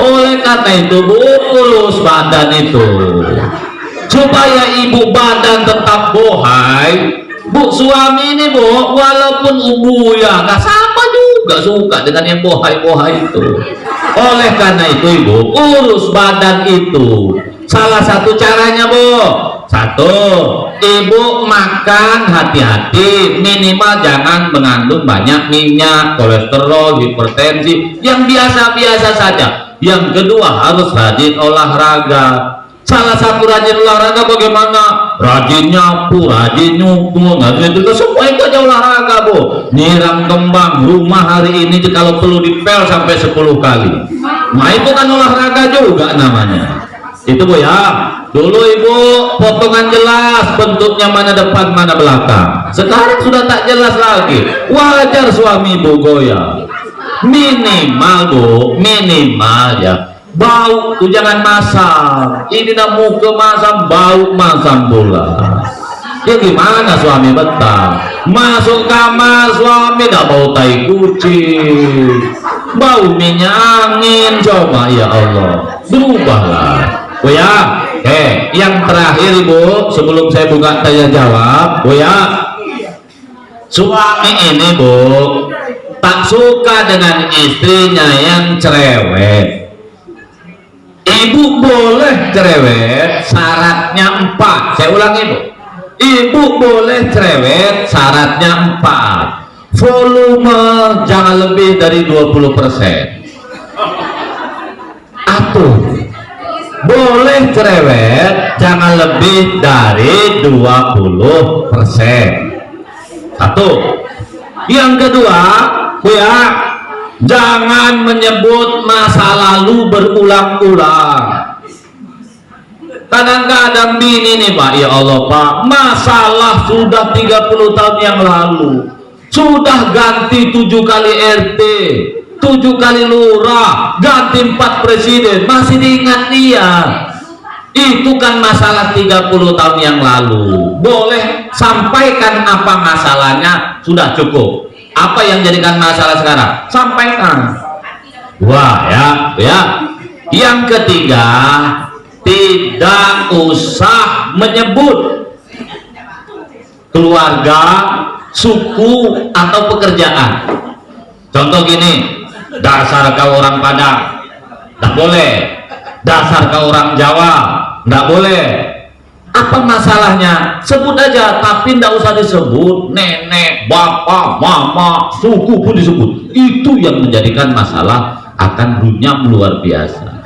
Oleh karena itu bu, urus badan itu supaya ibu badan tetap bohai. Bu, suami ini bu, walaupun ubu ya nggak sama juga suka dengan yang bohai-bohai itu. Oleh karena itu ibu, urus badan itu. Salah satu caranya bu, satu, ibu makan hati-hati, minimal jangan mengandung banyak minyak, kolesterol, hipertensi, yang biasa-biasa saja. Yang kedua, harus rajin olahraga. Salah satu rajin olahraga bagaimana? Rajin nyapu, rajin nyukur, rajin itu semua itu aja olahraga bu. Nyiram kembang rumah hari ini kalau perlu dipel sampai 10 kali. Nah itu kan olahraga juga namanya. Itu bu ya. Dulu ibu potongan jelas bentuknya mana depan mana belakang. Sekarang sudah tak jelas lagi. Wajar suami ibu goyah. Minimal bu, minimal ya. Bau tuh jangan masam. Ini namu ke masam, bau masam pula. Ya gimana suami betah? Masuk kamar suami dah bau tai kucing, bau minyak angin. Coba ya Allah, berubahlah. Oh ya, yang terakhir ibu sebelum saya buka tanya jawab, oh ya, suami ini bu tak suka dengan istrinya yang cerewet. Ibu boleh cerewet, syaratnya 4. Saya ulangi Bu, ibu boleh cerewet, syaratnya 4. Volume jangan lebih dari 20%. Atau boleh cerewet, jangan lebih dari 20%. Satu. Yang kedua, Bu ya, jangan menyebut masa lalu berulang-ulang. Kadang-kadang bini nih Pak, ya Allah Pak, masalah sudah 30 tahun yang lalu, sudah ganti 7 kali RT, 7 kali lurah, ganti 4 presiden, masih diingat dia. Itu kan masalah 30 tahun yang lalu. Boleh sampaikan apa masalahnya, sudah cukup. Apa yang jadikan masalah sekarang? Sampaikan. Wah ya. Yang ketiga, tidak usah menyebut keluarga, suku, atau pekerjaan. Contoh gini, dasar kau orang Padang, tidak boleh. Dasar kau orang Jawa, tidak boleh. Apa masalahnya? Sebut aja, tapi tidak usah disebut nenek, bapak, mama, suku pun disebut. Itu yang menjadikan masalah akan runyam luar biasa.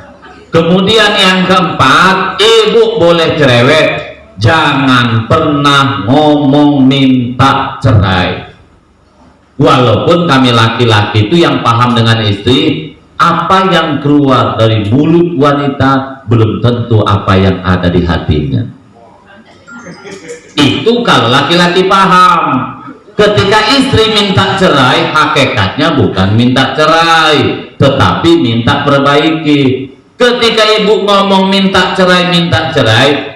Kemudian yang keempat, ibu boleh cerewet, jangan pernah ngomong minta cerai. Walaupun kami laki-laki itu yang paham dengan istri, apa yang keluar dari mulut wanita belum tentu apa yang ada di hatinya. Itu kalau laki-laki paham. Ketika istri minta cerai, hakikatnya bukan minta cerai, tetapi minta perbaiki. Ketika ibu ngomong minta cerai,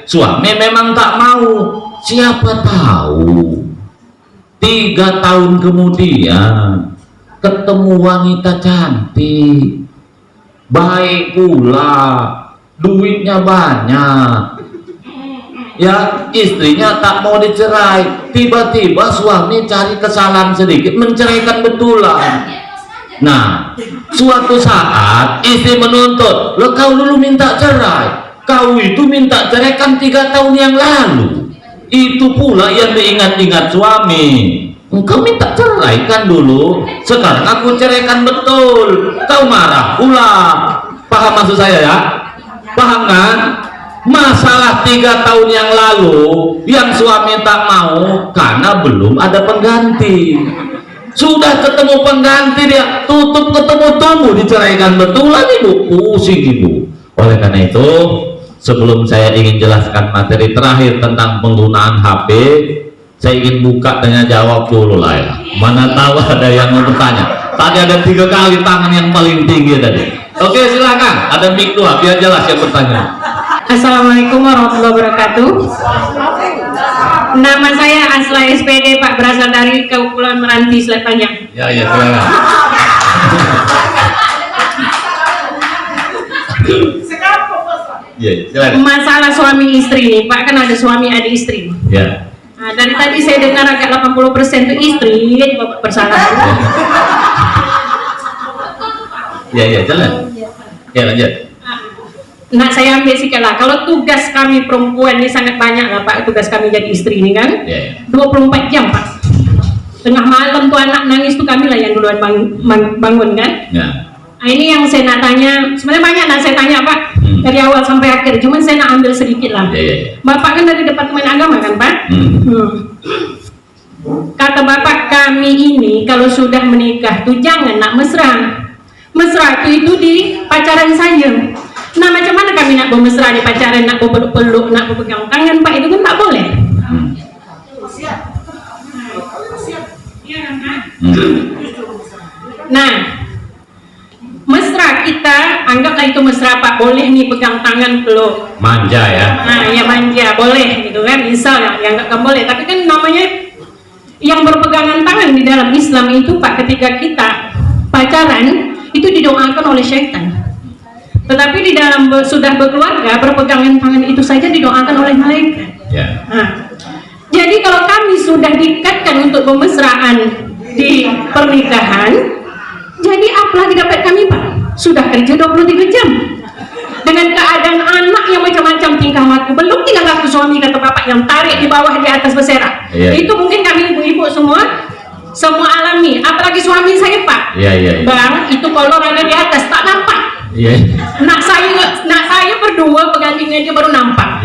suami memang tak mau. Siapa tahu 3 tahun kemudian ketemu wanita cantik, baik pula, duitnya banyak, ya istrinya tak mau dicerai, tiba-tiba suami cari kesalahan sedikit, menceraikan betulan. Nah, suatu saat istri menuntut, lo kau dulu minta cerai, kau itu minta cerai kan 3 tahun yang lalu. Itu pula yang diingat-ingat suami. Engkau minta cerai kan dulu, sekarang aku ceraikan betul. Kau marah pula. Paham maksud saya ya? Paham kan? Masalah 3 tahun yang lalu yang suami tak mau karena belum ada pengganti. Sudah ketemu pengganti, dia tutup ketemu tumbuh, diceraikan betulan ibu, pusing ibu. Oleh karena itu, sebelum saya ingin jelaskan materi terakhir tentang penggunaan HP, saya ingin buka dengan jawab dulu lah ya. Mana tahu ada yang mau bertanya. Tadi ada 3 kali tangan yang paling tinggi tadi. Oke, silakan. Ada mic 2 biar jelas yang bertanya. Assalamualaikum warahmatullahi wabarakatuh. Nama saya Asla SPD Pak, berasal dari Kepulauan Meranti, Selat Panjang. Ya, silakan. Ya, silakan. Masalah suami istri nih Pak, kan ada suami ada istri. Ya. Nah, dari tadi saya dengar agak 80% itu istri Bapak bersalah. Ya, jalan. Ya, lanjut. Nah, saya ambil sikap lah. Kalau tugas kami perempuan ini sangat banyak lah Pak, tugas kami jadi istri ini kan. Ya. 24 jam Pak. Tengah malam tuh anak nangis tuh kami lah yang duluan bangun kan. Ya. Nah, ini yang saya nak tanya, sebenarnya banyak nak saya tanya Pak, dari awal sampai akhir, cuman saya nak ambil sedikit lah. Ya. Bapak kan dari Departemen Agama kan Pak? Kata Bapak, kami ini kalau sudah menikah tuh jangan nak mesra. Mesra itu di pacaran saja. Nah, macam mana kami nak bermesra di pacaran, nak peluk-peluk, nak berpegang tangan Pak, itu kan tak boleh. Nah, mesra kita anggaplah itu mesra Pak, boleh nih pegang tangan, peluk, Manja ya. nah ya manja boleh gitu kan, misalnya dianggapkan boleh. Tapi kan namanya yang berpegangan tangan di dalam Islam itu Pak, ketika kita pacaran itu didoakan oleh syaitan. Tetapi di dalam sudah berkeluarga, berpegangan tangan itu saja didoakan oleh malaikat. Ya. Nah, jadi kalau kami sudah diikatkan untuk pemesraan di pernikahan, jadi apa lagi dapat kami Pak? Sudah kerja 23 jam dengan keadaan tingkah laku, belum tingkah laku suami kata bapak yang tarik di bawah di atas bersera. Itu mungkin kami ibu-ibu semua alami, apalagi suami saya Pak. Bang, itu kolor ada di atas tak nampak. Nak saya berdua pegantinya dia baru nampak.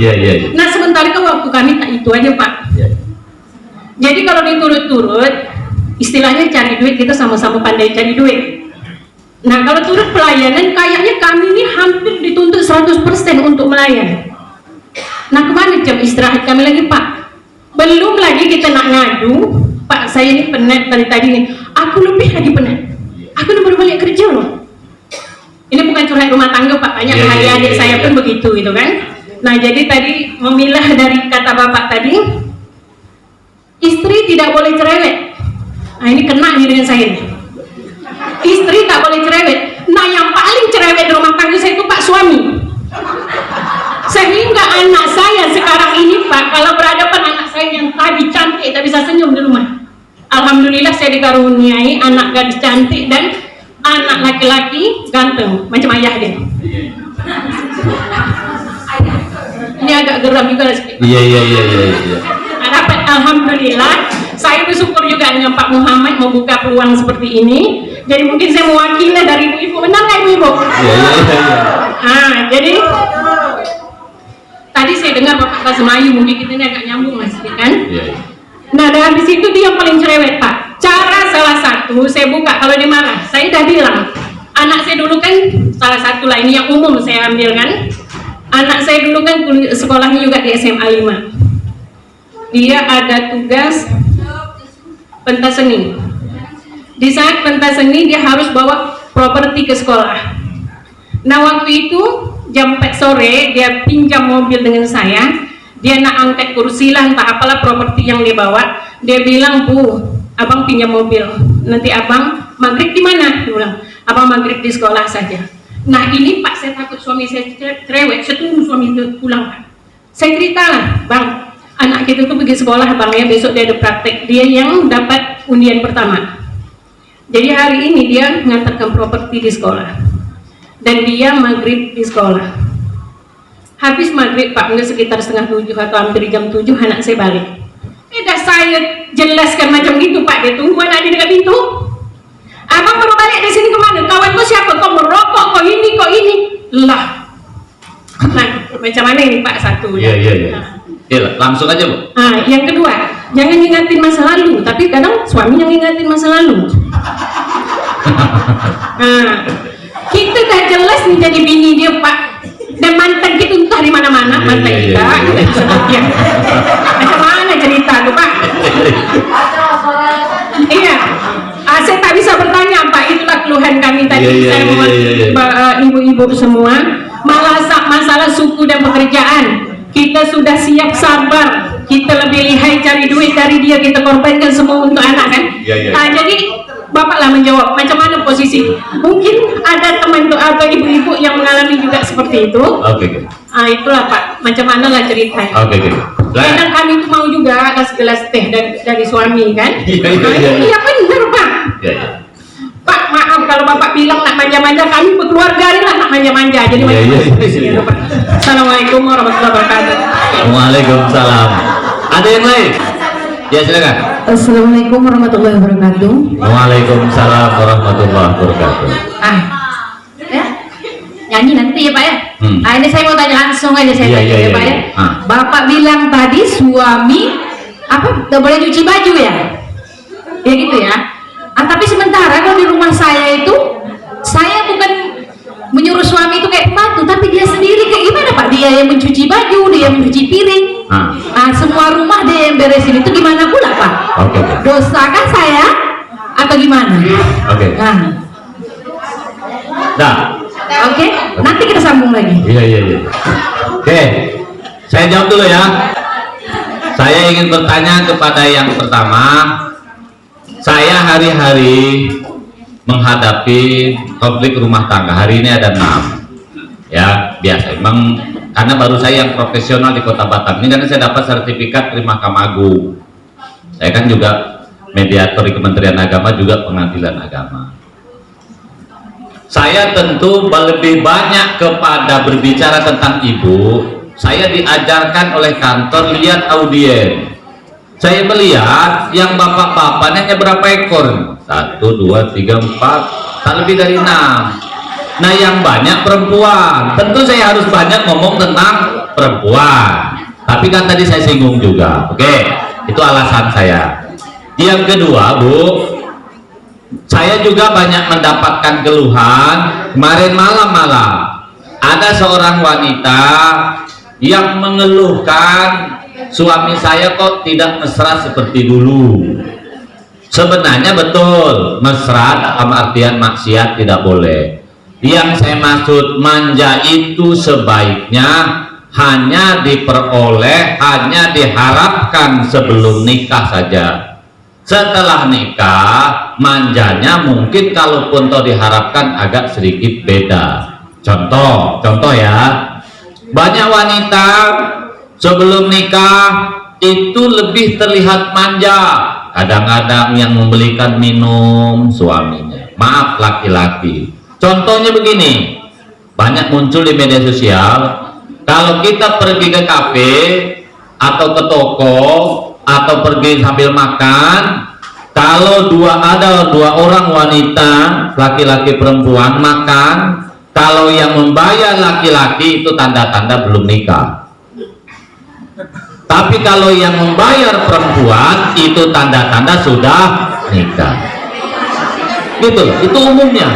Nah sementara itu waktu kami tak itu aja Pak. Jadi kalau diturut-turut, istilahnya cari duit, kita sama-sama pandai cari duit. Nah kalau turut pelayanan, kayaknya kami ini hampir dituntut 100% untuk melayani. Nah kemana jam istirahat kami lagi Pak? Belum lagi kita nak ngadu, Pak saya ini penat dari tadi nih, aku lebih lagi penat. Aku udah baru balik kerja loh. Ini bukan curhat rumah tangga Pak, banyak adik-adik saya pun begitu gitu kan. Nah jadi tadi memilah dari kata bapak tadi, istri tidak boleh cerewet. Nah ini kena nih dengan saya nih. Istri tak boleh cerewet. Nah yang paling cerewet di rumah tangga saya itu Pak suami. Sehingga anak saya sekarang ini Pak, kalau berhadapan anak saya yang tadi cantik tak bisa senyum di rumah. Alhamdulillah saya dikaruniai anak gadis cantik dan anak laki-laki ganteng macam ayah dia. Ini agak geram juga sedikit. Alhamdulillah, saya bersyukur juga dengan Pak Muhammad membuka peluang seperti ini. Jadi mungkin saya mewakili dari ibu-ibu, benar nggak ibu-ibu? Jadi tadi saya dengar Bapak bahasa Melayu, mungkin kita ini agak nyambung mas, kan? Nah dari situ dia yang paling cerewet Pak. Cara salah satu saya buka kalau dia marah, saya udah bilang, anak saya dulu kan salah satu lah ini yang umum saya ambil kan. Anak saya dulu kan sekolahnya juga di SMA 5. Dia ada tugas pentas seni. Di saat pentas seni dia harus bawa properti ke sekolah. Nah waktu itu jam 4 sore dia pinjam mobil dengan saya. Dia nak angkat kursi lah entah apalah properti yang dia bawa. Dia bilang, Bu, abang pinjam mobil. Nanti abang maghrib di mana? Dia bilang, abang maghrib di sekolah saja. Nah ini Pak saya takut suami saya cerewet. Saya tunggu suami itu pulang Pak. Saya ceritalah, Bang, anak kita tuh pergi sekolah Bang ya, besok dia ada praktek. Dia yang dapat undian pertama. Jadi hari ini dia mengantarkan properti di sekolah. Dan dia maghrib di sekolah. Habis maghrib Pak, mungkin sekitar 6:30 atau hampir jam 7 anak saya balik. Dah saya jelaskan macam gitu Pak, dia tunggu anak di dekat pintu. Abang baru balik dari sini kemana? Kawan kau siapa? Kau merokok, kau ini, kau ini. Lah. Nah, macam mana ini Pak satu? Langsung aja Bu. Yang kedua, jangan ingatin masa lalu, tapi kadang suami yang ingatin masa lalu. Kita dah jelas nih jadi bini dia Pak. Dan mantan kita entah di mana-mana, mantan kita. Macam mana cerita tuh Pak? Iya. Saya tak bisa bertanya Pak, itulah keluhan kami tadi. Saya ibu-ibu semua. Masalah suku dan pekerjaan. Kita sudah siap sabar. Kita lebih lihai cari duit dari dia, kita korbankan semua untuk anak kan. Jadi Bapak lah menjawab macam mana posisi. Mungkin ada teman atau ibu-ibu yang mengalami juga seperti itu. Itulah Pak, macam mana lah ceritanya. Kadang kami itu mau juga gelas teh dari suami kan. Iya benar Pak. Pak maaf kalau Bapak bilang nak manja-manja, kami berkeluarga ini lah nak manja-manja. Jadi Assalamualaikum warahmatullahi wabarakatuh. Waalaikumsalam. Ada yang lain? Ya silakan. Assalamualaikum warahmatullahi wabarakatuh. Waalaikumsalam warahmatullahi wabarakatuh. Ya, nyanyi nanti ya Pak ya. Ini saya mau tanya langsung aja saya tanya ya Pak ya. Bapak bilang tadi suami apa nggak boleh cuci baju ya? Ya gitu ya. Tapi sementara kalau di rumah saya itu, saya bukan menyuruh suami itu kayak pembantu, tapi dia sendiri kayak gimana Pak? Dia yang mencuci baju, dia yang mencuci piring. Semua rumah dia yang beresin, itu gimana pula Pak? Dosa kan saya atau gimana? Nanti kita sambung lagi. Oke, saya jawab dulu ya. Saya ingin bertanya kepada yang pertama. Saya hari-hari menghadapi konflik rumah tangga. Hari ini ada 6 ya, biasa memang karena baru saya yang profesional di Kota Batam ini, karena saya dapat sertifikat dari Mahkamah Agung. Saya kan juga mediator di Kementerian Agama, juga pengadilan agama. Saya tentu lebih banyak kepada berbicara tentang ibu, saya diajarkan oleh kantor lihat audien. Saya melihat yang bapak-bapaknya hanya berapa ekor? 1, 2, 3, 4, tak lebih dari 6. Nah yang banyak perempuan. Tentu saya harus banyak ngomong tentang perempuan, tapi kan tadi saya singgung juga. Oke, itu alasan saya. Yang kedua, Bu, saya juga banyak mendapatkan keluhan. Kemarin malam ada seorang wanita yang mengeluhkan suami saya kok tidak mesra seperti dulu. Sebenarnya betul, mesra dalam artian maksiat tidak boleh. Yang saya maksud manja itu sebaiknya hanya diperoleh, hanya diharapkan sebelum nikah saja. Setelah nikah, manjanya mungkin kalaupun toh diharapkan agak sedikit beda. Contoh ya, banyak wanita sebelum nikah itu lebih terlihat manja. Kadang-kadang yang membelikan minum suaminya, maaf laki-laki. Contohnya begini, banyak muncul di media sosial. Kalau kita pergi ke kafe atau ke toko atau pergi sambil makan, kalau ada dua orang wanita, laki-laki perempuan makan, kalau yang membayar laki-laki itu tanda-tanda belum nikah. Tapi kalau yang membayar perempuan itu tanda-tanda sudah nikah. Gitu, itu umumnya.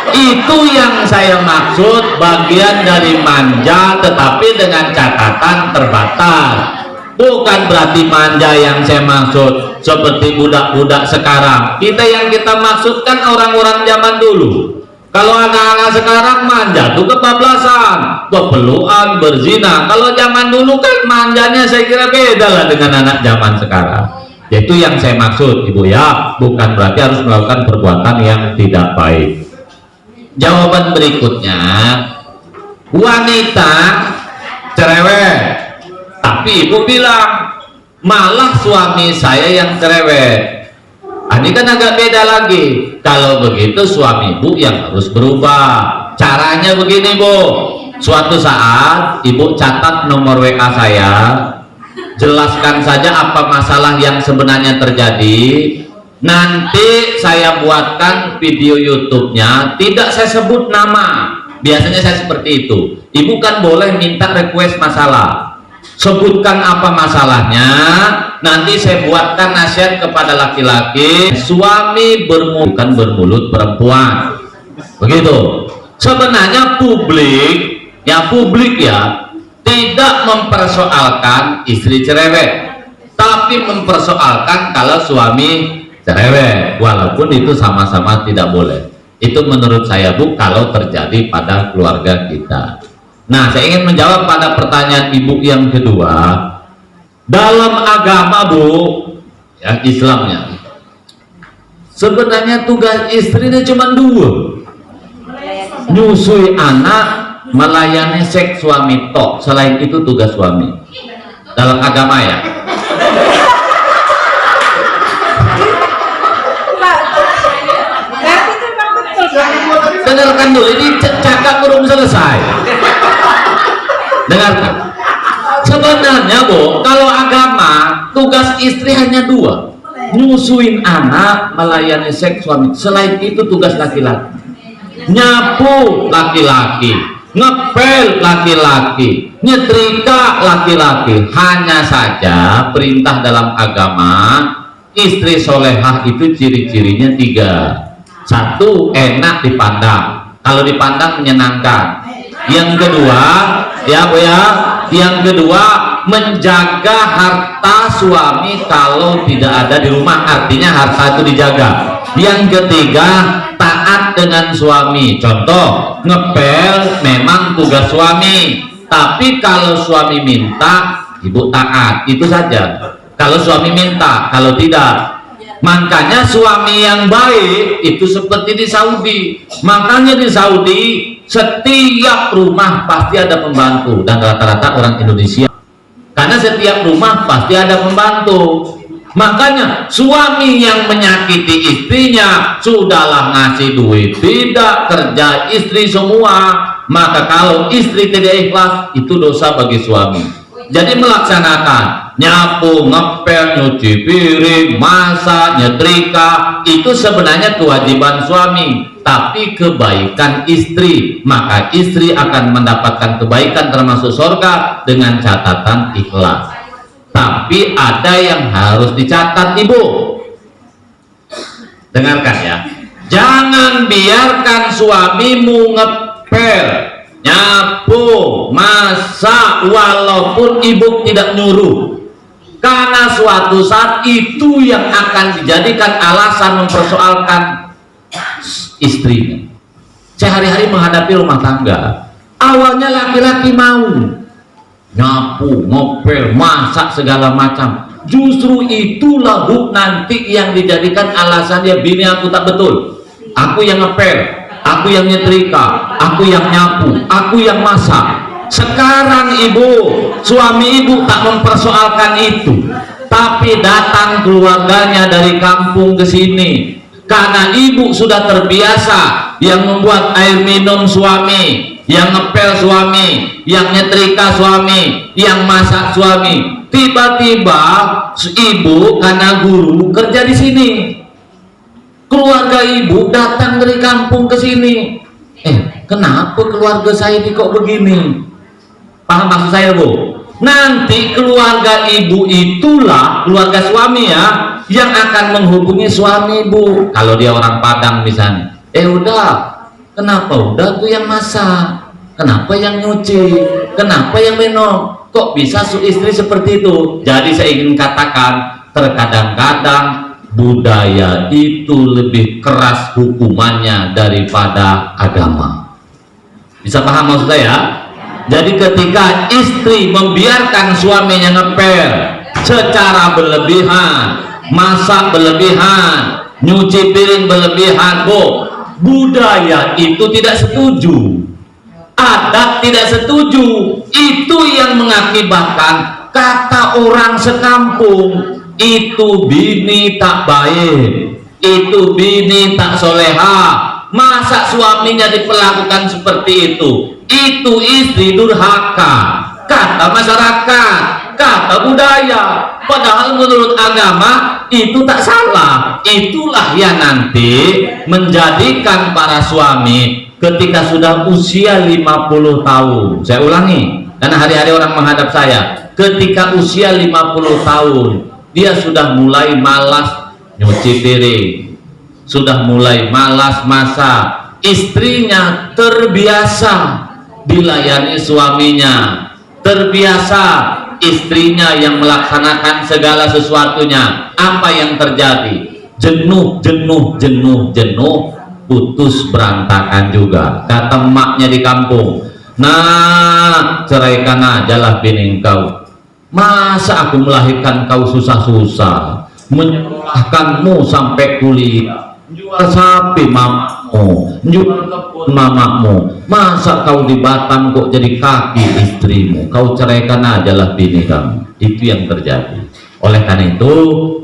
Itu yang saya maksud, bagian dari manja, tetapi dengan catatan terbatas. Bukan berarti manja yang saya maksud seperti budak-budak sekarang. Yang kita maksudkan orang-orang zaman dulu. Kalau anak-anak sekarang manja tuh kebablasan, pepeluan, berzina. Kalau zaman dulu kan manjanya saya kira beda lah dengan anak zaman sekarang. Itu yang saya maksud, Ibu ya. Bukan berarti harus melakukan perbuatan yang tidak baik. Jawaban berikutnya, wanita cerewet, tapi Ibu bilang malah suami saya yang cerewet. Ini kan agak beda lagi. Kalau begitu suami Ibu yang harus berubah. Caranya begini, Bu. Suatu saat Ibu catat nomor WA saya, jelaskan saja apa masalah yang sebenarnya terjadi. Nanti saya buatkan video YouTube-nya, tidak saya sebut nama. Biasanya saya seperti itu. Ibu kan boleh minta request masalah, sebutkan apa masalahnya. Nanti saya buatkan nasihat kepada laki-laki, suami bukan bermulut perempuan. Begitu. Sebenarnya publik ya tidak mempersoalkan istri cerewet, tapi mempersoalkan kalau suami cerewet, walaupun itu sama-sama tidak boleh. Itu menurut saya, Bu, kalau terjadi pada keluarga kita. Nah, saya ingin menjawab pada pertanyaan Ibu yang kedua. Dalam agama, Bu, ya Islamnya, sebenarnya tugas istrinya cuma 2, nyusui anak, melayani seks suami tok. Selain itu tugas suami dalam agama ya. Dengarkan dulu, ini cakap belum selesai. Dengarkan. Sebenarnya, Bu, kalau agama tugas istri hanya 2, nyusuin anak, melayani seks suami. Selain itu tugas laki-laki, nyapu laki-laki, ngepel laki-laki, nyetrika laki-laki. Hanya saja perintah dalam agama, istri solehah itu ciri-cirinya 3. 1, enak dipandang, kalau dipandang menyenangkan. Yang kedua, ya Bu ya, yang kedua menjaga harta suami kalau tidak ada di rumah, artinya harta itu dijaga. Yang ketiga, taat dengan suami. Contoh, ngepel memang tugas suami, tapi kalau suami minta, Ibu taat, itu saja. Kalau suami minta, kalau tidak. Makanya suami yang baik itu seperti di Saudi. Makanya di Saudi setiap rumah pasti ada pembantu, dan rata-rata orang Indonesia, karena setiap rumah pasti ada pembantu. Makanya suami yang menyakiti istrinya, sudahlah ngasih duit, tidak kerja istri semua, Maka kalau istri tidak ikhlas, itu dosa bagi suami. Jadi melaksanakan nyapu, ngepel, nyuci piring, masak, nyetrika, itu sebenarnya kewajiban suami, tapi kebaikan istri. Maka istri akan mendapatkan kebaikan termasuk surga dengan catatan ikhlas. Tapi ada yang harus dicatat, ibu. Dengarkan ya, jangan biarkan suamimu ngepel, nyapu, masak walaupun ibu tidak nyuruh, karena suatu saat itu yang akan dijadikan alasan mempersoalkan istrinya. Sehari-hari menghadapi rumah tangga, awalnya laki-laki mau nyapu, ngopel, masak segala macam, justru itulah nanti yang dijadikan alasan dia, bini aku tak betul, aku yang ngepel, aku yang nyetrika, aku yang nyapu, aku yang masak. Sekarang ibu, suami ibu tak mempersoalkan itu, tapi datang keluarganya dari kampung ke sini karena ibu sudah terbiasa yang membuat air minum suami, yang ngepel suami, yang nyetrika suami, yang masak suami. Tiba-tiba ibu karena guru kerja di sini, keluarga ibu datang dari kampung ke sini. Kenapa keluarga saya ini kok begini? Paham maksud saya, Bu? Nanti keluarga ibu itulah, keluarga suami ya, yang akan menghubungi suami ibu. Kalau dia orang Padang misalnya, udah, kenapa udah tuh yang masak, kenapa yang nyuci, kenapa yang minum, kok bisa istri seperti itu? Jadi saya ingin katakan, terkadang-kadang budaya itu lebih keras hukumannya daripada agama. Bisa paham maksud saya? Jadi ketika istri membiarkan suaminya ngepel secara berlebihan, masak berlebihan, nyuci piring berlebihan, budaya itu tidak setuju, adat tidak setuju. Itu yang mengakibatkan kata orang sekampung, itu bini tak baik, itu bini tak soleha. Masa suaminya diperlakukan seperti itu istri durhaka, kata masyarakat, kata budaya. Padahal menurut agama itu tak salah. Itulah yang nanti menjadikan para suami ketika sudah usia 50 tahun, saya ulangi karena hari-hari orang menghadap saya, ketika usia 50 tahun dia sudah mulai malas nyuci piring, sudah mulai malas masak, istrinya terbiasa dilayani suaminya, terbiasa istrinya yang melaksanakan segala sesuatunya. Apa yang terjadi? Jenuh, putus berantakan juga. Kata emaknya di kampung, nah ceraikan aja lah bini kau, masa aku melahirkan kau susah-susah, menyerahkanmu sampai kuliah, jual sapi mamamu, jual kebun mamamu, masa kau di Batam kok jadi kaki istrimu, kau ceraikan aja lah bini kamu. Itu yang terjadi. Oleh karena itu,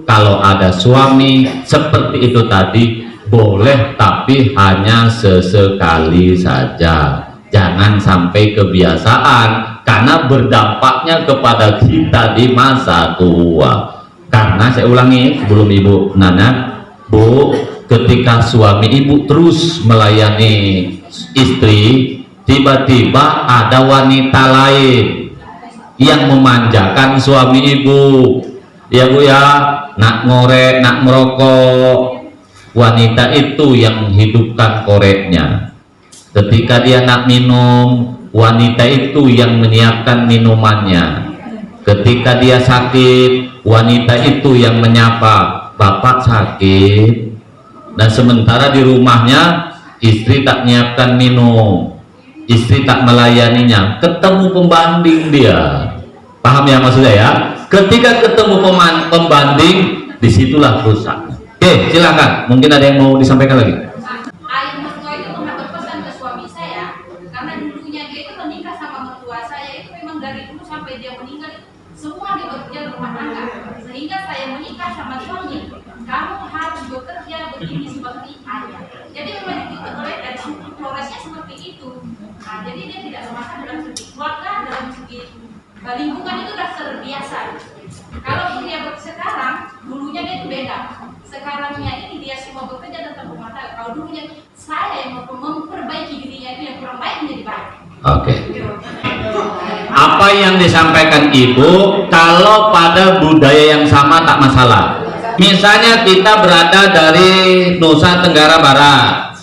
kalau ada suami seperti itu tadi, boleh, tapi hanya sesekali saja, jangan sampai kebiasaan, karena berdampaknya kepada kita di masa tua. Karena saya ulangi sebelum ibu Nana, Bu, ketika suami ibu terus melayani istri, tiba-tiba ada wanita lain yang memanjakan suami ibu, ya Bu ya, nak ngorek, nak merokok. Wanita itu yang menghidupkan koreknya. Ketika dia nak minum, wanita itu yang menyiapkan minumannya. Ketika dia sakit, wanita itu yang menyapa, bapak sakit. Dan sementara di rumahnya istri tak menyiapkan minum, istri tak melayaninya. Ketemu pembanding dia, paham ya maksudnya ya? Ketika ketemu pembanding, disitulah rusak. Oke, silakan. Mungkin ada yang mau disampaikan lagi. Ayah mertua itu pernah berpesan ke suami saya, karena dulunya dia itu menikah sama mertua saya itu memang dari dulu sampai dia meninggal semua dia bekerja rumah tangga, sehingga saya menikah sama suami, kamu harus bekerja begini seperti ayah. Jadi memang itu dari Flores seperti itu. Nah, jadi dia tidak memakan dalam segi keluarga, dalam segi lingkungan itu sudah terbiasa. Kalau dia sekarang, dulunya dia itu beda. Sekarangnya ini dia semua bekerja tentang rumah tangga. Kalau dulunya saya yang memperbaiki dirinya itu yang kurang baik menjadi baik. Oke. Apa yang disampaikan Ibu, kalau pada budaya yang sama tak masalah. Misalnya kita berada dari Nusa Tenggara Barat,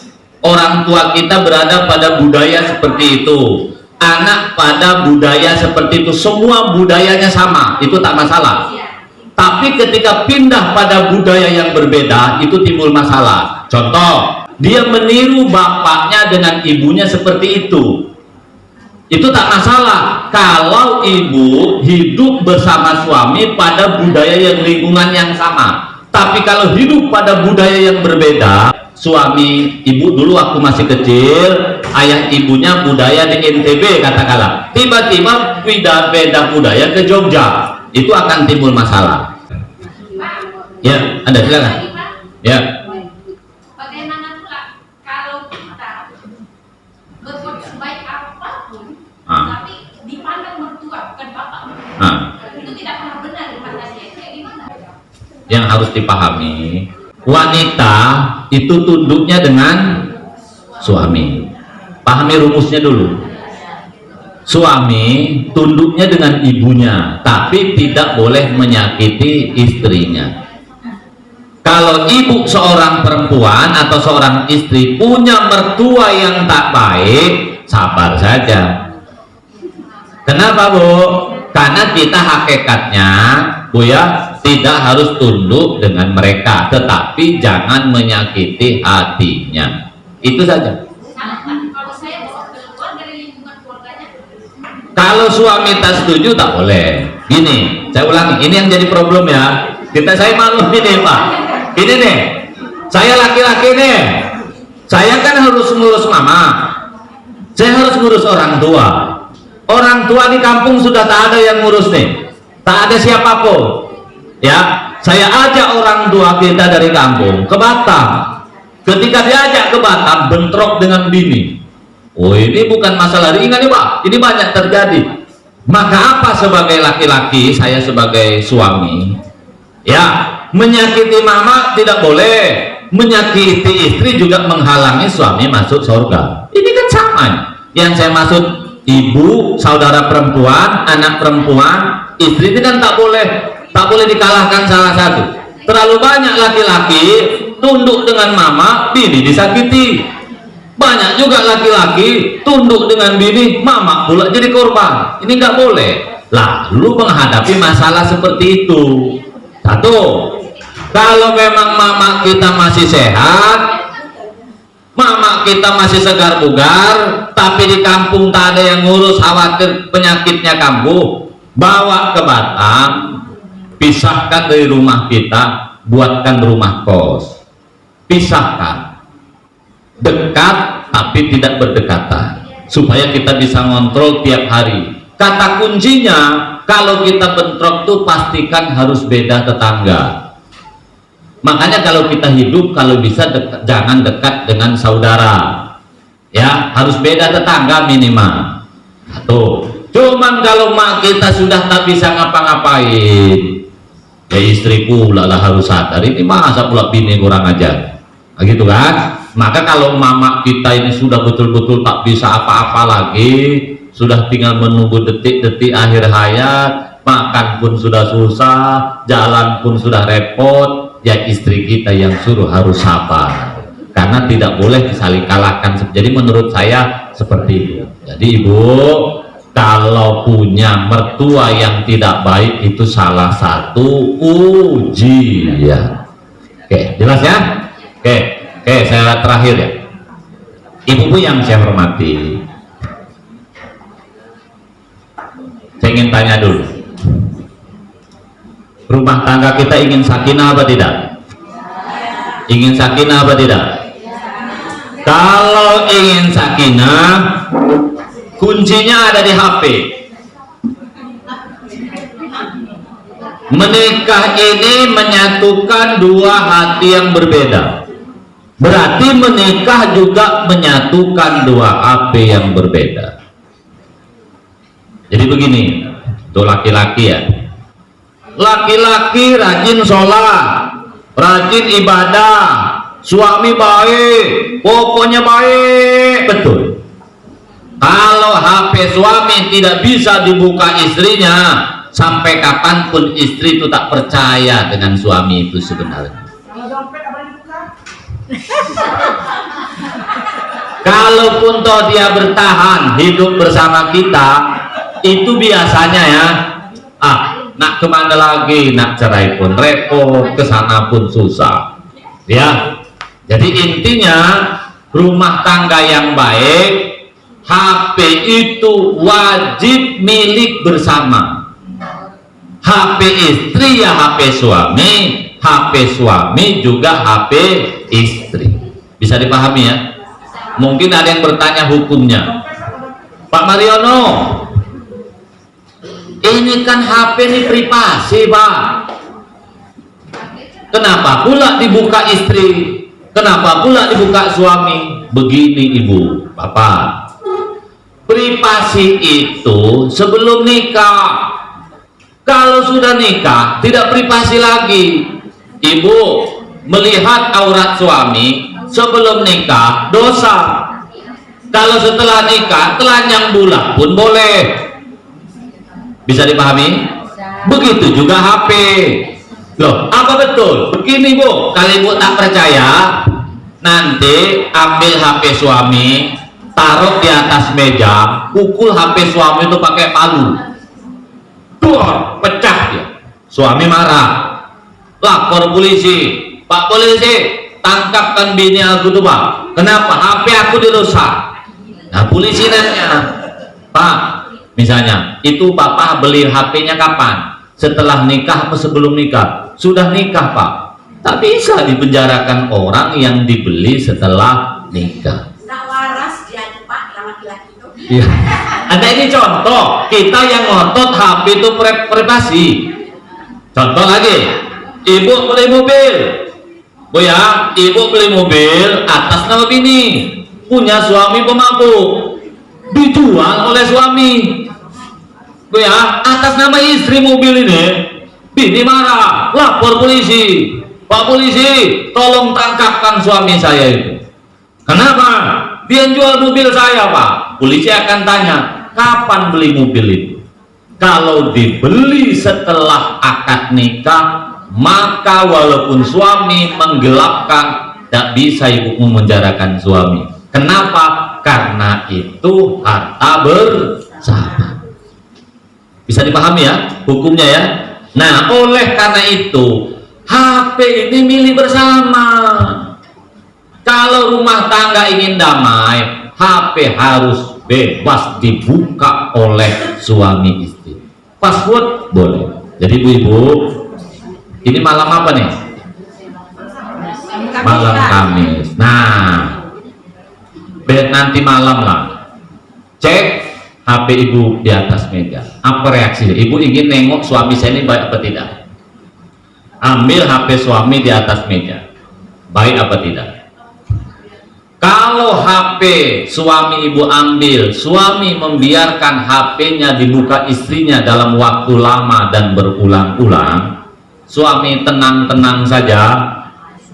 orang tua kita berada pada budaya seperti itu, anak pada budaya seperti itu, semua budayanya sama, itu tak masalah. Tapi ketika pindah pada budaya yang berbeda, itu timbul masalah. Contoh, dia meniru bapaknya dengan ibunya seperti itu tak masalah kalau ibu hidup bersama suami pada budaya yang lingkungan yang sama. Tapi kalau hidup pada budaya yang berbeda, suami ibu dulu waktu masih kecil, ayah ibunya budaya di NTB katakanlah, tiba-tiba beda budaya ke Jogja, itu akan timbul masalah. Ya, Anda silakan. Ya. Bagaimana pula kalau kita berbuat sebaik apapun, tapi dipandang mertua bukan bapak, itu tidak pernah benar di mata dia. Itu kayak gimana? Yang harus dipahami, wanita itu tunduknya dengan suami. Pahami rumusnya dulu. Suami tunduknya dengan ibunya, tapi tidak boleh menyakiti istrinya. Kalau ibu seorang perempuan atau seorang istri punya mertua yang tak baik, sabar saja. Kenapa, Bu? Karena kita hakikatnya, Bu ya, tidak harus tunduk dengan mereka, tetapi jangan menyakiti hatinya. Itu saja. Kalau saya bawa keluar dari lingkungan keluarganya, kalau suami tak setuju tak boleh. Gini, saya ulangi, ini yang jadi problem ya. Saya malu ini, Pak. Ini nih, saya laki-laki nih, saya kan harus ngurus mama, saya harus ngurus orang tua. Orang tua di kampung sudah tak ada yang ngurus nih, tak ada siapapun. Ya, saya ajak orang tua kita dari kampung ke Batam. Ketika diajak ke Batam, bentrok dengan bini. Oh, ini bukan masalah ringan nih, Pak. Ini banyak terjadi. Maka apa sebagai laki-laki, saya sebagai suami, ya, menyakiti mama tidak boleh, menyakiti istri juga menghalangi suami masuk surga. Ini kan sama. Yang saya maksud ibu, saudara perempuan, anak perempuan, istri ini kan tak boleh dikalahkan salah satu. Terlalu banyak laki-laki tunduk dengan mama, bini disakiti. Banyak juga laki-laki tunduk dengan bini, mama pula jadi korban. Ini nggak boleh. Lalu menghadapi masalah seperti itu, satu, kalau memang mama kita masih sehat, mama kita masih segar bugar, tapi di kampung tak ada yang ngurus, khawatir penyakitnya kambuh, bawa ke Batam, pisahkan dari rumah kita, buatkan rumah kos, pisahkan, dekat tapi tidak berdekatan, supaya kita bisa ngontrol tiap hari. Kata kuncinya, kalau kita bentrok tuh pastikan harus beda tetangga. Makanya kalau kita hidup, kalau bisa jangan dekat dengan saudara, ya, harus beda tetangga minimal. Satu. Cuman kalau mak kita sudah tak bisa ngapa-ngapain, ya istri pula lah harus sadar, ini masa pula bini kurang ajar, nah, gitu kan. Maka kalau mama kita ini sudah betul-betul tak bisa apa-apa lagi, sudah tinggal menunggu detik-detik akhir hayat, makan pun sudah susah, jalan pun sudah repot, ya istri kita yang suruh harus sabar, karena tidak boleh saling kalahkan. Jadi menurut saya seperti itu. Jadi ibu, kalau punya mertua yang tidak baik, itu salah satu ujian. Oke, jelas ya? Oke, saya terakhir ya. Ibu yang saya hormati, saya ingin tanya dulu, rumah tangga kita ingin sakinah apa tidak? Ingin sakinah apa tidak? Kalau ingin sakinah, kuncinya ada di HP. Menikah ini menyatukan dua hati yang berbeda. Berarti menikah juga menyatukan dua HP yang berbeda. Jadi begini, tuh laki-laki ya, laki-laki rajin sholat, rajin ibadah, suami baik, pokoknya baik betul. Kalau HP suami tidak bisa dibuka istrinya, sampai kapanpun istri itu tak percaya dengan suami itu sebenarnya. Kalau dompet apa dibuka? Kalaupun toh dia bertahan hidup bersama kita, itu biasanya ya, nak kemana lagi, nak cerai pun repot, kesana pun susah ya. Jadi intinya rumah tangga yang baik, HP itu wajib milik bersama. HP istri ya HP suami, HP suami juga HP istri. Bisa dipahami ya? Mungkin ada yang bertanya hukumnya, Pak Mariono, ini kan HP ini privasi Pak, kenapa pula dibuka istri, kenapa pula dibuka suami? Begini Ibu Bapak, privasi itu sebelum nikah. Kalau sudah nikah tidak privasi lagi. Ibu melihat aurat suami sebelum nikah dosa. Kalau setelah nikah telanjang bulat pun boleh. Bisa dipahami? Begitu juga HP. Loh, apa betul? Begini Bu, kalau Ibu tak percaya, nanti ambil HP suami, taruh di atas meja, pukul HP suami itu pakai palu, pecah dia. Suami marah, lapor polisi. Pak polisi, tangkapkan bini aku tuh Pak, kenapa HP aku dirusak? Nah polisi nanya, Pak, misalnya itu Papa beli HP-nya kapan? Setelah nikah atau sebelum nikah? Sudah nikah Pak. Tak bisa dipenjarakan orang yang dibeli setelah nikah. Tak waras dia Pak, yang laki-laki itu. Ya. Ada ini contoh, kita yang ngotot HP itu privasi. Contoh lagi, Ibu beli mobil, Bu ya, Ibu beli mobil atas nama bini, punya suami pemabuk, dijual oleh suami, Bu ya, atas nama istri mobil ini, bini marah, lapor polisi. Pak polisi, tolong tangkapkan suami saya itu. Kenapa? Dia jual mobil saya Pak. Polisi akan tanya, kapan beli mobil itu? Kalau dibeli setelah akad nikah, maka walaupun suami menggelapkan, tidak bisa ibu memenjarakan suami. Kenapa? Karena itu harta bersama. Bisa dipahami ya hukumnya ya. Nah oleh karena itu HP ini milik bersama. Kalau rumah tangga ingin damai, HP harus bebas dibuka oleh suami istri. Password boleh. Jadi ibu-ibu, ini malam apa nih? Malam Kamis. Nah, nanti malam lah, cek HP ibu di atas meja. Apa reaksi? Ibu ingin nengok suami saya ini baik apa tidak? Ambil HP suami di atas meja, baik apa tidak? Kalau HP suami ibu ambil, suami membiarkan HP-nya dibuka istrinya dalam waktu lama dan berulang-ulang, suami tenang-tenang saja,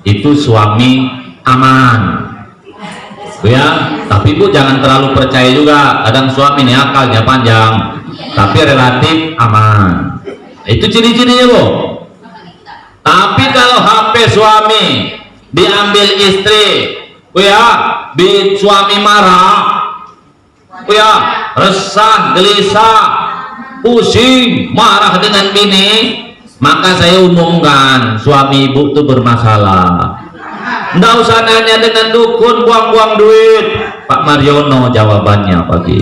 itu suami aman. Ya, tapi ibu jangan terlalu percaya juga. Kadang suami ini akalnya panjang, tapi relatif aman. Itu ciri-cirinya Bu. Tapi kalau HP suami diambil istri, ya, suami marah, ya, resah, gelisah, pusing, marah dengan bini, maka saya umumkan suami ibu itu bermasalah. Nggak usah nanya dengan dukun, buang-buang duit. Pak Mariono jawabannya pagi.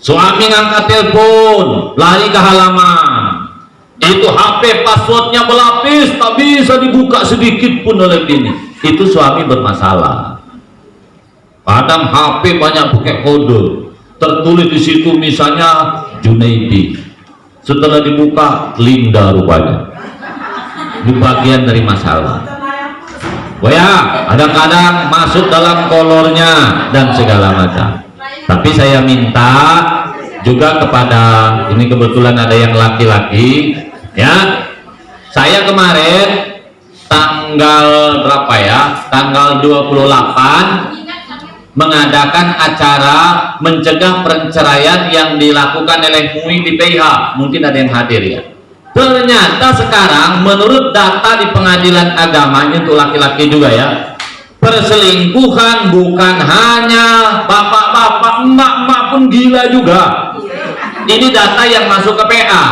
Suami ngangkat telepon, lari ke halaman. Itu HP passwordnya berlapis, tak bisa dibuka sedikit pun oleh bini. Itu suami bermasalah. Kadang HP banyak pakai kode, tertulis di situ misalnya Junaidi. Setelah dibuka Linda rupanya. Itu bagian dari masalah. ya, kadang-kadang masuk dalam kolornya dan segala macam. Tapi saya minta juga kepada, ini kebetulan ada yang laki-laki ya, saya kemarin tanggal berapa ya, tanggal 28 mengadakan acara mencegah perceraian yang dilakukan oleh MUI di PIH. Mungkin ada yang hadir ya. Ternyata sekarang menurut data di pengadilan agama, ini untuk laki-laki juga ya, perselingkuhan bukan hanya bapak-bapak, emak-emak pun gila juga. Ini data yang masuk ke PA.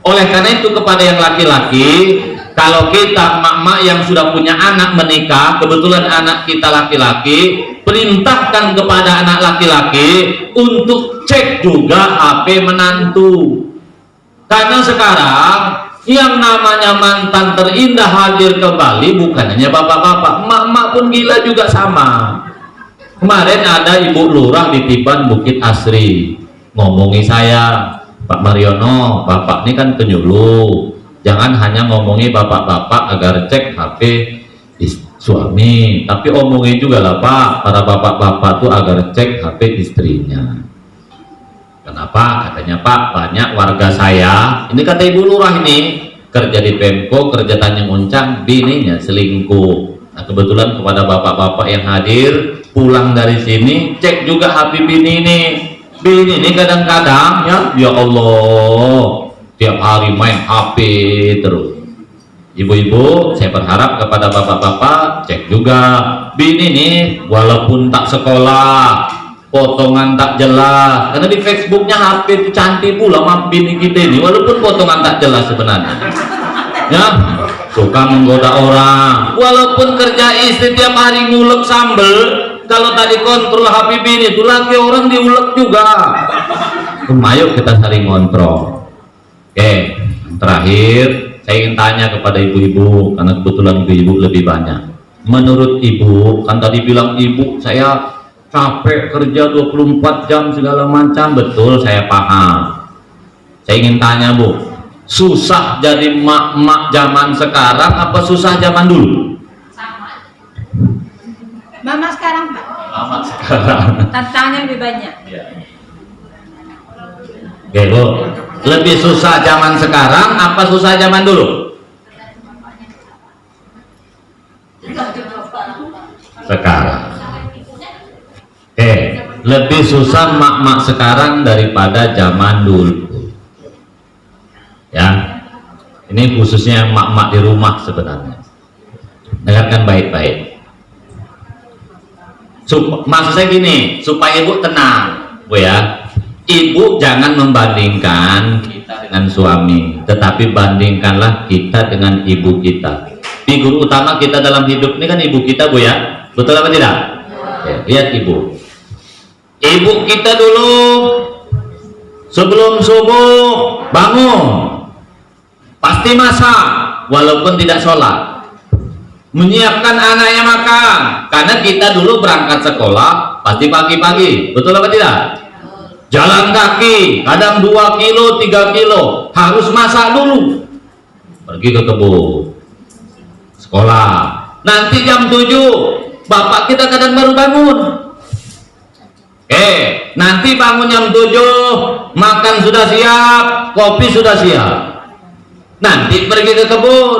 Oleh karena itu kepada yang laki-laki, kalau kita emak-emak yang sudah punya anak menikah, kebetulan anak kita laki-laki, perintahkan kepada anak laki-laki untuk cek juga HP menantu. Karena sekarang yang namanya mantan terindah hadir kembali bukan hanya bapak-bapak, emak-emak pun gila juga sama. Kemarin ada Ibu Lurah di Tiban Bukit Asri ngomongi saya, Pak Mariono, bapak ini kan penyuluh, jangan hanya ngomongi bapak-bapak agar cek HP suami, tapi omongin juga lah Pak, para bapak-bapak tuh agar cek HP istrinya. Kenapa? Katanya Pak, banyak warga saya, ini kata Ibu Lurah ini, kerja di Pemko, kerja Tanjung Uncang, bininya selingkuh. Nah kebetulan kepada bapak-bapak yang hadir, pulang dari sini, cek juga HP bini ini. Bini ini kadang-kadang ya Allah, tiap hari main HP terus. Ibu-ibu, saya berharap kepada bapak-bapak, cek juga bini ini, walaupun tak sekolah, potongan tak jelas, karena di Facebooknya HP itu cantik pula sama bini kita ini, walaupun potongan tak jelas sebenarnya ya, suka menggoda orang, walaupun kerja istri tiap hari ngulek sambel, kalau tadi kontrol HP bini itu laki orang diulek juga. Ayo kita saling ngontrol. Oke, terakhir saya ingin tanya kepada ibu-ibu, karena kebetulan ibu-ibu lebih banyak. Menurut ibu, kan tadi bilang ibu saya capek kerja 24 jam segala macam, betul saya paham. Saya ingin tanya Bu, susah jadi mak-mak zaman sekarang apa susah zaman dulu? Sama. Mama sekarang Pak. Mama sekarang. Tantangannya lebih banyak. Ya. Oke Bu, lebih susah zaman sekarang apa susah zaman dulu? Sekarang. Lebih susah mak-mak sekarang daripada zaman dulu. Ya, ini khususnya mak-mak di rumah sebenarnya. Dengarkan baik-baik. Maksud saya gini, supaya ibu tenang, Bu ya. Ibu jangan membandingkan kita dengan suami, tetapi bandingkanlah kita dengan ibu kita. Figur utama kita dalam hidup ini kan ibu kita Bu ya. Betul apa tidak? Ya, lihat ibu. Ibu kita dulu sebelum subuh bangun pasti masak walaupun tidak sholat, menyiapkan anaknya makan, karena kita dulu berangkat sekolah pasti pagi-pagi, betul apa tidak? Jalan kaki kadang 2 kilo 3 kilo harus masak dulu, pergi ke kebun, sekolah, nanti jam 7 bapak kita kadang baru bangun. Nanti bangun jam 7, makan sudah siap, kopi sudah siap. Nanti pergi ke kebun,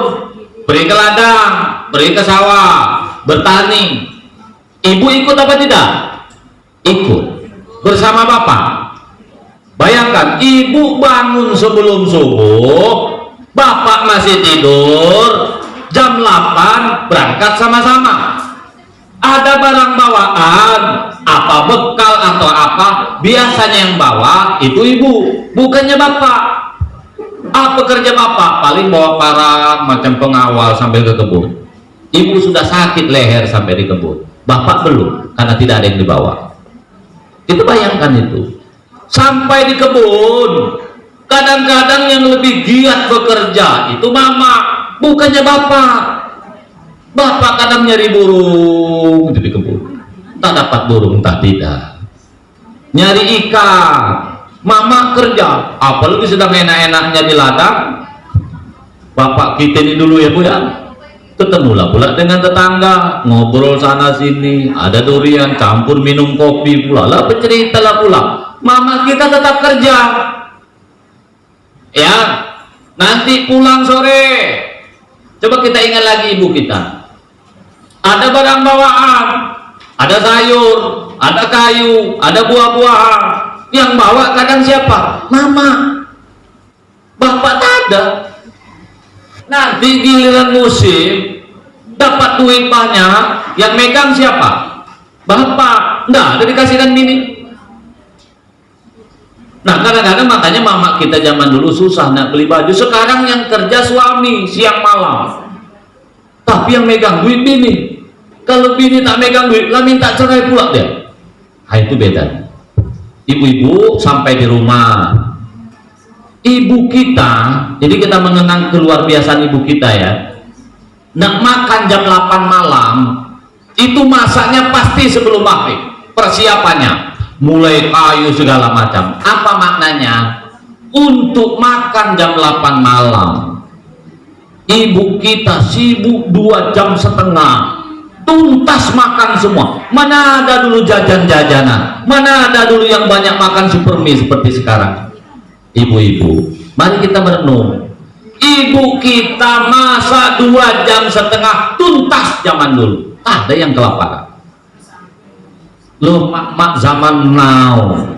pergi ke ladang, pergi ke sawah, bertani. Ibu ikut apa tidak? Ikut bersama bapak. Bayangkan ibu bangun sebelum subuh, bapak masih tidur, jam 8 berangkat sama-sama. Ada barang bawaan, apa bekal atau apa, biasanya yang bawa itu ibu, bukannya bapak. Apa kerja bapak? Paling bawa barang macam pengawal sampai ke kebun. Ibu sudah sakit leher sampai di kebun, bapak belum, karena tidak ada yang dibawa. Itu bayangkan itu. Sampai di kebun, kadang-kadang yang lebih giat bekerja itu mama, bukannya bapak. Bapak kadang nyari burung di kebun, tak dapat burung, tak tidak. Nyari ikan, mama kerja, apalagi sedang enak-enaknya di ladang. Bapak kita ini dulu ya Bu ya, Ketemulah pula dengan tetangga, ngobrol sana sini, ada durian campur minum kopi pula lah, berceritalah pula. Mama kita tetap kerja ya, nanti pulang sore coba kita ingat lagi ibu kita, ada barang bawaan, ada sayur, ada kayu, ada buah-buahan, yang bawa kadang siapa? Mama. Bapak tak ada. Nanti giliran musim dapat duit banyak, yang megang siapa? Bapak. Nggak ada dikasihkan bini. Nah kadang-kadang makanya mama kita zaman dulu susah nak beli baju. Sekarang yang kerja suami siang malam, tapi yang megang duit bini. Kalau bini tak megang duit lah minta cerai pula dia. Nah, itu beda. Ibu-ibu sampai di rumah, ibu kita, jadi kita mengenang keluar biasaan ibu kita ya, nak makan jam 8 malam itu masaknya pasti sebelum maghrib, persiapannya mulai kayu segala macam. Apa maknanya? Untuk makan jam 8 malam ibu kita sibuk 2,5 jam tuntas makan semua. Mana ada dulu jajan-jajanan, mana ada dulu yang banyak makan super mie seperti sekarang. Ibu-ibu, mari kita merenung. Ibu kita masak 2,5 jam tuntas zaman dulu. Ada yang kelaparan. Loh, mak zaman now.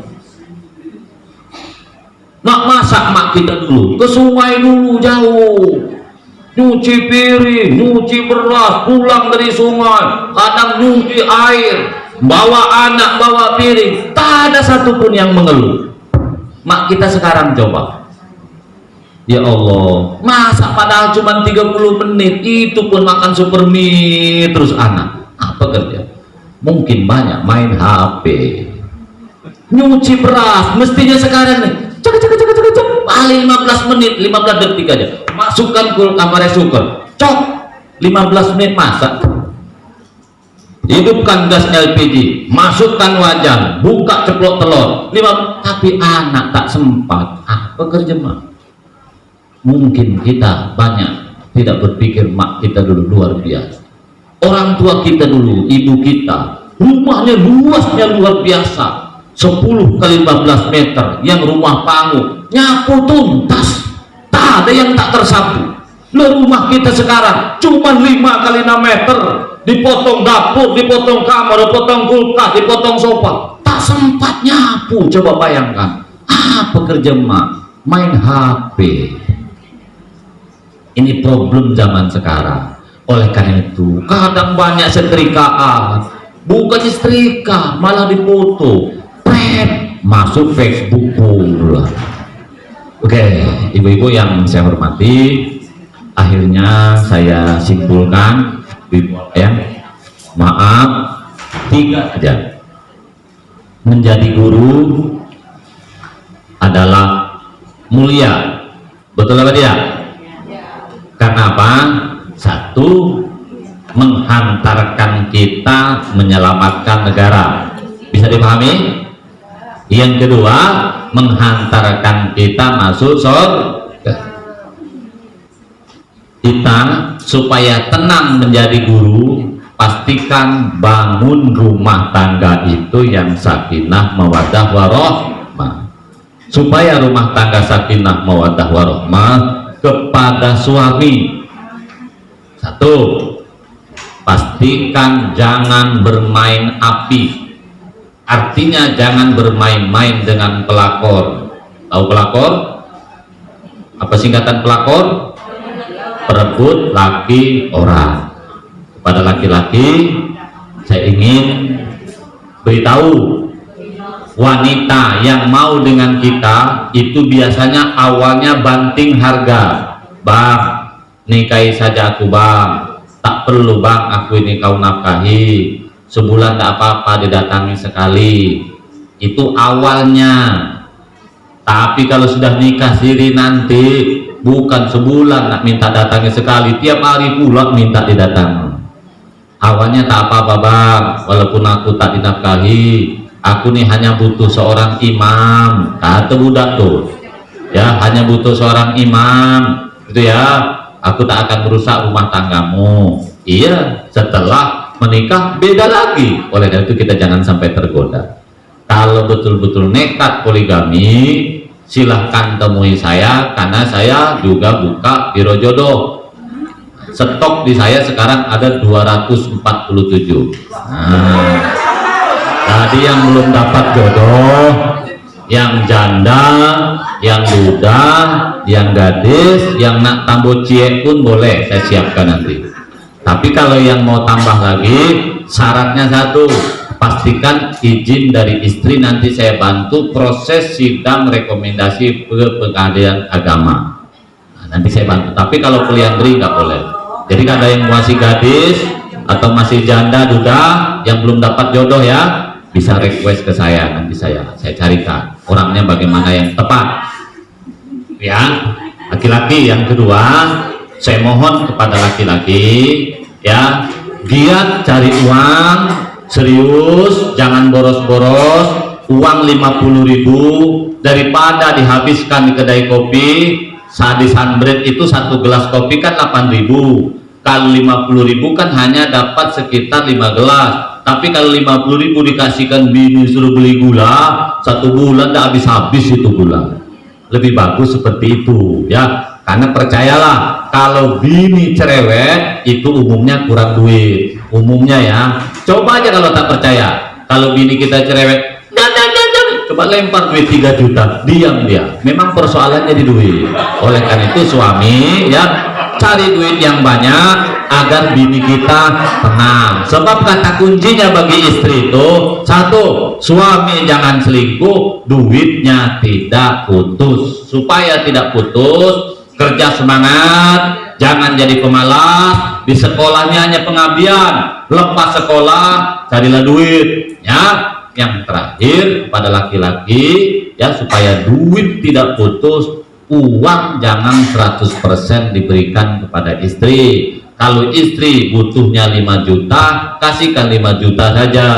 Nak masak mak kita dulu, ke sungai dulu jauh. Nyuci piring, nyuci beras, pulang dari sungai, kadang nyuci air, bawa anak, bawa piring. Tak ada satupun yang mengeluh. Mak kita sekarang coba, ya Allah, masak padahal cuma 30 menit, itu pun makan super mie terus anak. Apa kerja? Mungkin banyak main HP. Nyuci beras, mestinya sekarang nih, cek, paling 15 menit, 15 detik aja. Masukkan ke kamar suker, cok, 15 menit masak. Hidupkan gas LPG, masukkan wajan, buka ceplok telur, tapi anak tak sempat. Pekerja mak. Mungkin kita banyak tidak berpikir mak kita dulu luar biasa. Orang tua kita dulu, ibu kita, rumahnya luasnya luar biasa, 10 kali 15 meter, yang rumah panggung, nyapu tuntas, tak ada yang tak tersapu. Rumah kita sekarang cuma 5 kali 6 meter, dipotong dapur, dipotong kamar, dipotong kulkas, dipotong sofa, tak sempat nyapu. Coba bayangkan, pekerja mak main HP. Ini problem zaman sekarang. Oleh karena itu kadang banyak setrikaan, bukan setrika, malah dipoto, masuk Facebook pula. Oke, ibu-ibu yang saya hormati, akhirnya saya simpulkan, ya, maaf, 3 saja. Menjadi guru adalah mulia, betul apa tidak? Karena apa? 1, menghantarkan kita menyelamatkan negara, bisa dipahami? Yang kedua, menghantarkan kita masuk surga. Kita supaya tenang menjadi guru, pastikan bangun rumah tangga itu yang sakinah mawaddah warahmah. Supaya rumah tangga sakinah mawaddah warahmah kepada suami. 1, pastikan jangan bermain api. Artinya jangan bermain-main dengan pelakor. Tahu pelakor? Apa singkatan pelakor? Perebut laki orang. Kepada laki-laki saya ingin beritahu, wanita yang mau dengan kita itu biasanya awalnya banting harga. Bang, nikahi saja aku bang, tak perlu bang aku ini kau nafkahi, sebulan tak apa-apa didatangi sekali. Itu awalnya. Tapi kalau sudah nikah siri nanti, bukan sebulan nak minta datangi sekali, tiap hari pula minta didatangi. Awalnya tak apa-apa bang, walaupun aku tak dinafkahi, aku nih hanya butuh seorang imam, kata budak tuh ya, hanya butuh seorang imam gitu ya. aku tak akan merusak rumah tanggamu. Iya, setelah menikah beda lagi. Oleh karena itu kita jangan sampai tergoda. Kalau betul-betul nekat poligami, silahkan temui saya, karena saya juga buka biro jodoh. Stok di saya sekarang ada 247. Nah, tadi yang belum dapat jodoh, yang janda, yang duda, yang gadis, yang nak tambah cie pun boleh, saya siapkan nanti. Tapi kalau yang mau tambah lagi, syaratnya satu, pastikan izin dari istri, nanti saya bantu proses sidang rekomendasi ke pengadilan agama. Nah, nanti saya bantu. Tapi kalau poliandri nggak boleh. Jadi ada yang masih gadis atau masih janda duda yang belum dapat jodoh ya, bisa request ke saya, nanti saya carikan orangnya bagaimana yang tepat. Ya, laki-laki yang kedua, saya mohon kepada laki-laki ya, giat cari uang, serius, jangan boros-boros. Uang 50.000 daripada dihabiskan di kedai kopi. Saat di Sunbread itu satu gelas kopi kan 8.000, kalau 50.000 kan hanya dapat sekitar 5 gelas. Tapi kalau 50.000 dikasihkan bini suruh beli gula, satu bulan tak habis-habis itu gula. Lebih bagus seperti itu ya, karena percayalah, kalau bini cerewet itu umumnya kurang duit, umumnya ya. Coba aja kalau tak percaya, kalau bini kita cerewet, coba lempar duit 3 juta, diam dia. Memang persoalannya di duit. Oleh karena itu suami ya, cari duit yang banyak agar bini kita tenang. Sebab kata kuncinya bagi istri itu satu, suami jangan selingkuh, duitnya tidak putus. Supaya tidak putus, kerja semangat, jangan jadi pemalas. Di sekolahnya hanya pengabdian, lepas sekolah carilah duit ya. Yang terakhir kepada laki-laki ya, supaya duit tidak putus, uang jangan 100% diberikan kepada istri. Kalau istri butuhnya 5 juta, kasihkan 5 juta saja.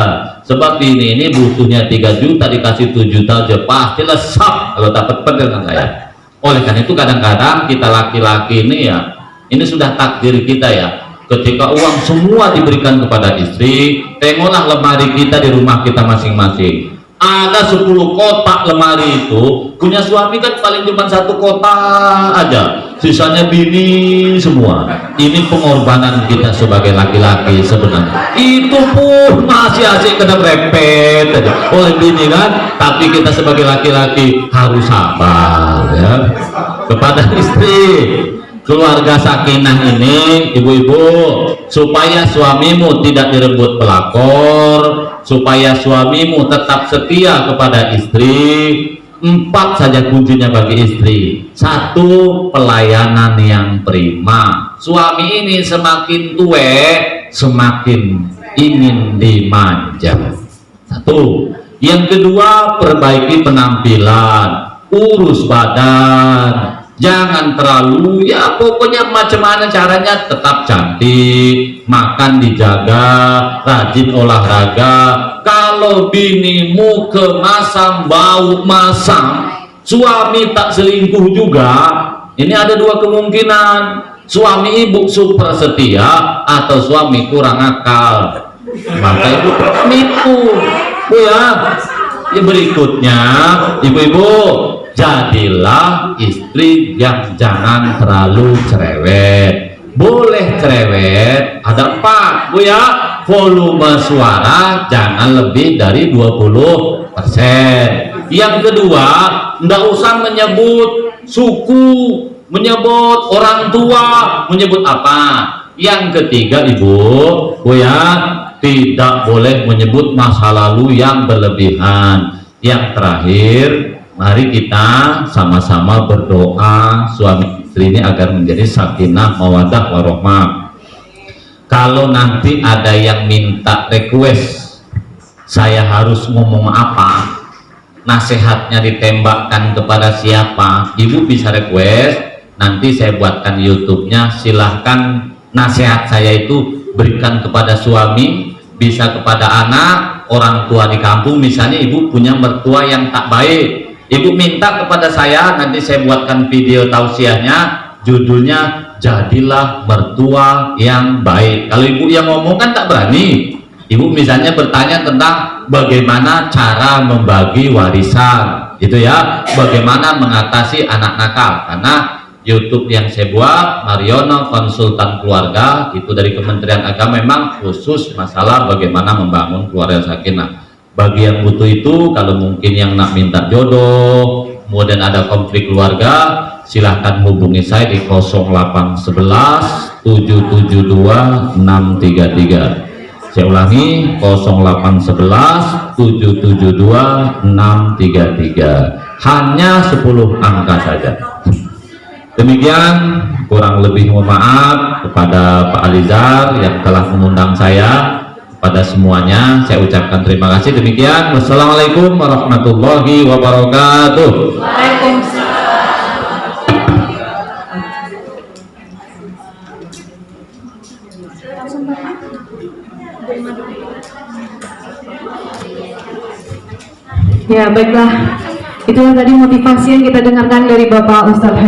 Sebab ini butuhnya 3 juta, dikasih 7 juta aja pasti lesap kalau dapat dengan saya. Oleh karena itu kadang-kadang kita laki-laki ini ya, ini sudah takdir kita ya. Ketika uang semua diberikan kepada istri, tengoklah lemari kita di rumah kita masing-masing. Ada 10 kotak lemari itu, punya suami kan paling cuma 1 kotak aja, sisanya bini semua. Ini pengorbanan kita sebagai laki-laki sebenarnya. Itu pun masih asik kena repet aja oleh bini kan. Tapi kita sebagai laki-laki harus sabar ya kepada istri. Keluarga sakinah ini, ibu-ibu, supaya suamimu tidak direbut pelakor, supaya suamimu tetap setia kepada istri, 4 saja kuncinya bagi istri. 1, pelayanan yang prima. Suami ini semakin tua, semakin ingin dimanja. 1. Yang kedua, perbaiki penampilan, urus badan. Jangan terlalu ya, pokoknya macam mana caranya tetap cantik, makan dijaga, rajin olahraga. Kalau binimu kemasam, bau masam, suami tak selingkuh juga, ini ada 2 kemungkinan. Suami ibu super setia atau suami kurang akal, maka ibu nipu ya. Berikutnya ibu-ibu, jadilah istri yang jangan terlalu cerewet. Boleh cerewet, ada 4 bu ya. Volume suara jangan lebih dari 20%. Yang kedua, enggak usah menyebut suku, menyebut orang tua, menyebut apa. Yang ketiga ibu bu ya, tidak boleh menyebut masa lalu yang berlebihan. Yang terakhir, mari kita sama-sama berdoa suami istri ini agar menjadi sakinah mawaddah warohmah. Kalau nanti ada yang minta request saya harus ngomong apa, nasihatnya ditembakkan kepada siapa, ibu bisa request, nanti saya buatkan YouTube-nya. Silahkan nasihat saya itu berikan kepada suami, bisa kepada anak, orang tua di kampung. Misalnya ibu punya mertua yang tak baik, ibu minta kepada saya, nanti saya buatkan video tausiahnya, judulnya jadilah mertua yang baik. Kalau ibu yang ngomong kan tak berani. Ibu misalnya bertanya tentang bagaimana cara membagi warisan, itu ya, bagaimana mengatasi anak nakal. Karena YouTube yang saya buat, Mariono Konsultan Keluarga, itu dari Kementerian Agama, memang khusus masalah bagaimana membangun keluarga sakinah. Bagi yang butuh itu, kalau mungkin yang nak minta jodoh, kemudian ada konflik keluarga, silahkan hubungi saya di 0811 772 633. Saya ulangi, 0811 772 633. Hanya 10 angka saja. Demikian, kurang lebih mohon maaf kepada Pak Alizar yang telah mengundang saya. Pada semuanya saya ucapkan terima kasih. Demikian, wassalamualaikum warahmatullahi wabarakatuh. Ya, baiklah. Itulah tadi motivasi yang kita dengarkan dari Bapak Ustadz Haji